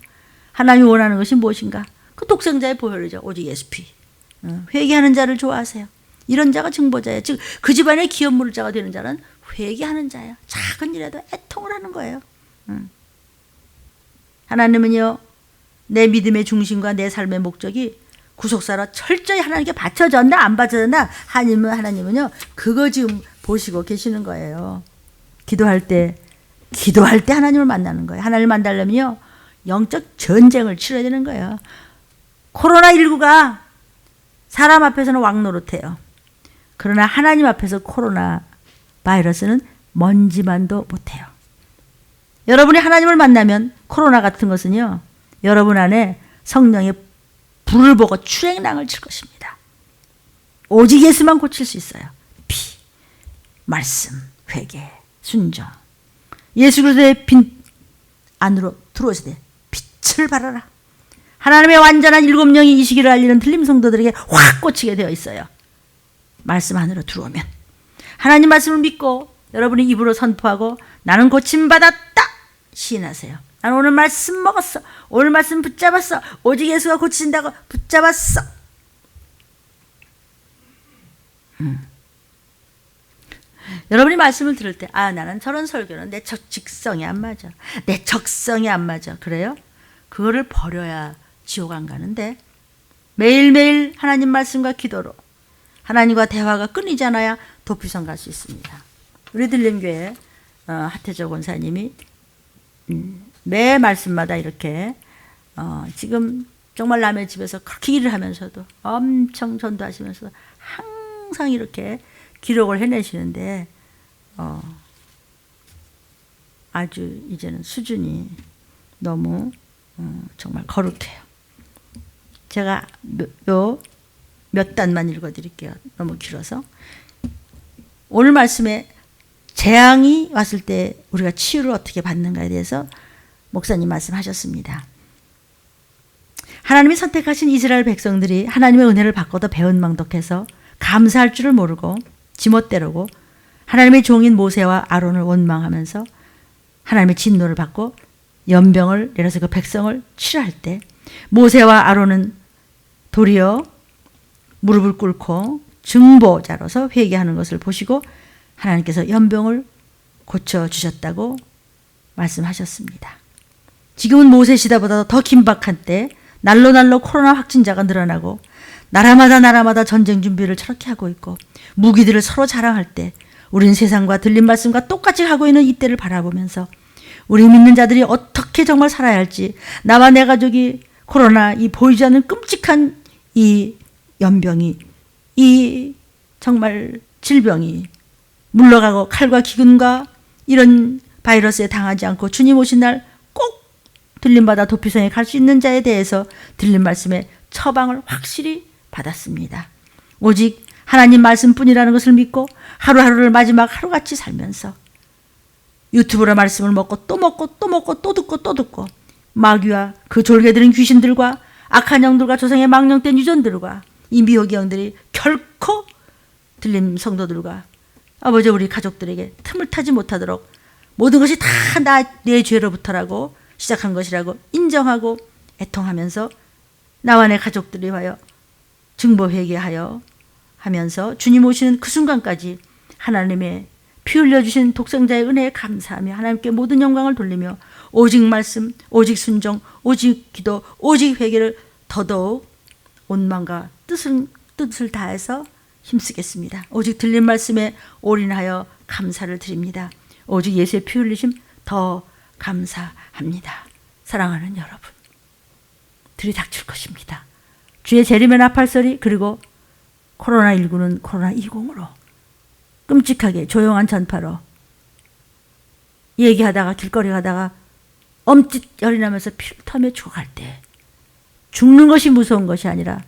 Speaker 1: 하나님이 원하는 것이 무엇인가? 그 독생자의 보혈이죠. 오직 예수 피. 회개하는 자를 좋아하세요. 이런 자가 증보자예요. 즉 그 집안의 기업 물을 자가 되는 자는 회개하는 자예요. 작은 일에도 애통을 하는 거예요. 하나님은요, 내 믿음의 중심과 내 삶의 목적이 구속사로 철저히 하나님께 바쳐졌나 안 바쳐졌나 하나님은요 그거 지금 보시고 계시는 거예요. 기도할 때 하나님을 만나는 거예요. 하나님을 만나려면요 영적 전쟁을 치러야 되는 거예요. 코로나19가 사람 앞에서는 왕노릇해요. 그러나 하나님 앞에서 코로나 바이러스는 먼지만도 못해요. 여러분이 하나님을 만나면 코로나 같은 것은요 여러분 안에 성령의 불을 보고 출행랑을 칠 것입니다. 오직 예수만 고칠 수 있어요. 피, 말씀, 회개, 순종. 예수 그리스도의 빛 안으로 들어오셔야 돼. 빛을 발하라. 하나님의 완전한 일곱 영이 이 시기를 알리는 들림 성도들에게 확 꽂히게 되어 있어요. 말씀 안으로 들어오면 하나님 말씀을 믿고 여러분이 입으로 선포하고 나는 고침받았다 시인하세요. 나는 오늘 말씀 먹었어. 오늘 말씀 붙잡았어. 오직 예수가 고치신다고 붙잡았어. 여러분이 말씀을 들을 때 나는 저런 설교는 내 직성이 안 맞아. 내 적성이 안 맞아. 그래요? 그거를 버려야 지옥 안 가는데 매일매일 하나님 말씀과 기도로 하나님과 대화가 끊이지 않아야 도피성 갈 수 있습니다. 우리 들림교회 하태조 권사님이 매 말씀마다 이렇게 지금 정말 남의 집에서 그렇게 일을 하면서도 엄청 전도하시면서도 항상 이렇게 기록을 해내시는데 아주 이제는 수준이 너무 정말 거룩해요. 제가 몇 단만 읽어드릴게요. 너무 길어서. 오늘 말씀에 재앙이 왔을 때 우리가 치유를 어떻게 받는가에 대해서 목사님 말씀하셨습니다. 하나님이 선택하신 이스라엘 백성들이 하나님의 은혜를 받고도 배은망덕해서 감사할 줄을 모르고 지멋대로고 하나님의 종인 모세와 아론을 원망하면서 하나님의 진노를 받고 연병을 내려서 그 백성을 치료할 때 모세와 아론은 도리어 무릎을 꿇고 증보자로서 회개하는 것을 보시고 하나님께서 연병을 고쳐주셨다고 말씀하셨습니다. 지금은 모세 시대보다 더 긴박한 때 날로 코로나 확진자가 늘어나고 나라마다 전쟁 준비를 저렇게 하고 있고 무기들을 서로 자랑할 때 우리는 세상과 들린 말씀과 똑같이 하고 있는 이때를 바라보면서 우리 믿는 자들이 어떻게 정말 살아야 할지 나와 내 가족이 코로나 이 보이지 않는 끔찍한 이 연병이 이 정말 질병이 물러가고 칼과 기근과 이런 바이러스에 당하지 않고 주님 오신 날 꼭 들림받아 도피성에 갈 수 있는 자에 대해서 들린 말씀에 처방을 확실히 받았습니다. 오직 하나님 말씀뿐이라는 것을 믿고 하루하루를 마지막 하루같이 살면서 유튜브로 말씀을 먹고 또 듣고 마귀와 그 졸개들은 귀신들과 악한 영들과 조상의 망령된 유전들과 이 미혹의 영들이 결코 들림 성도들과 아버지 우리 가족들에게 틈을 타지 못하도록 모든 것이 다 내 죄로부터라고 시작한 것이라고 인정하고 애통하면서 나와 내 가족들이 하여 증보회개하여 하면서 주님 오시는 그 순간까지 하나님의 피 흘려주신 독생자의 은혜에 감사하며 하나님께 모든 영광을 돌리며 오직 말씀, 오직 순종, 오직 기도, 오직 회개를 더더욱 온 마음과 뜻을 다해서 힘쓰겠습니다. 오직 들린 말씀에 올인하여 감사를 드립니다. 오직 예수의 피 흘리심 더 감사합니다. 사랑하는 여러분, 들이닥칠 것입니다. 주의 재림의 나팔소리 그리고 코로나19는 코로나20으로 끔찍하게 조용한 전파로 얘기하다가 길거리 가다가 엄짓 열이 나면서 피를 터며 죽어갈 때 죽는 것이 무서운 것이 아니라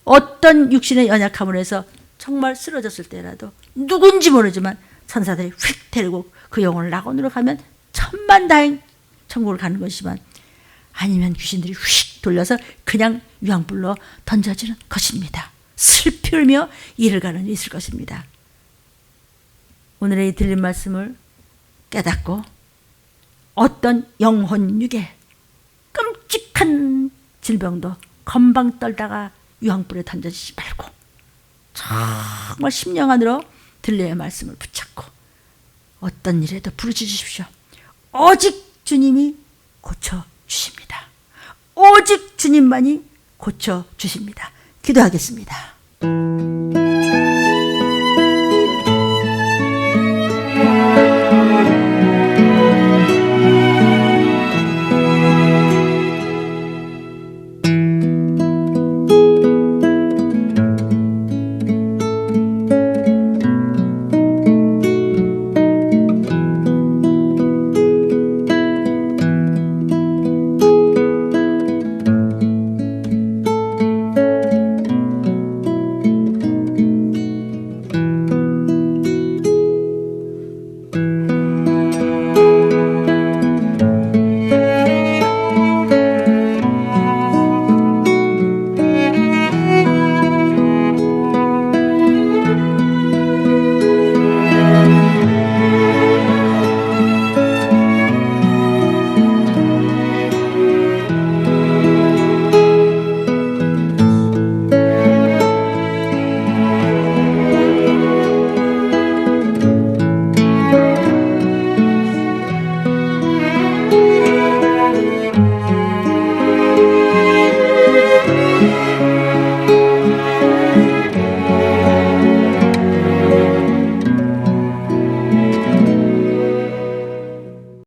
Speaker 1: 어떤 육신의 연약함으로 해서 정말 쓰러졌을 때라도 누군지 모르지만 천사들이 휙 데리고 그 영혼을 낙원으로 가면 천만다행 천국을 가는 것이지만 아니면 귀신들이 휙 돌려서 그냥 유황불로 던져지는 것입니다. 슬피 울며 이를 가는 일이 있을 것입니다. 오늘의 이 들린 말씀을 깨닫고 어떤 영혼 육에 끔찍한 질병도 건방 떨다가 유황불에 던져지지 말고 정말 심령 안으로 들려의 말씀을 붙잡고 어떤 일에도 부르짖으십시오. 오직 주님이 고쳐주십니다. 오직 주님만이 고쳐주십니다. 기도하겠습니다.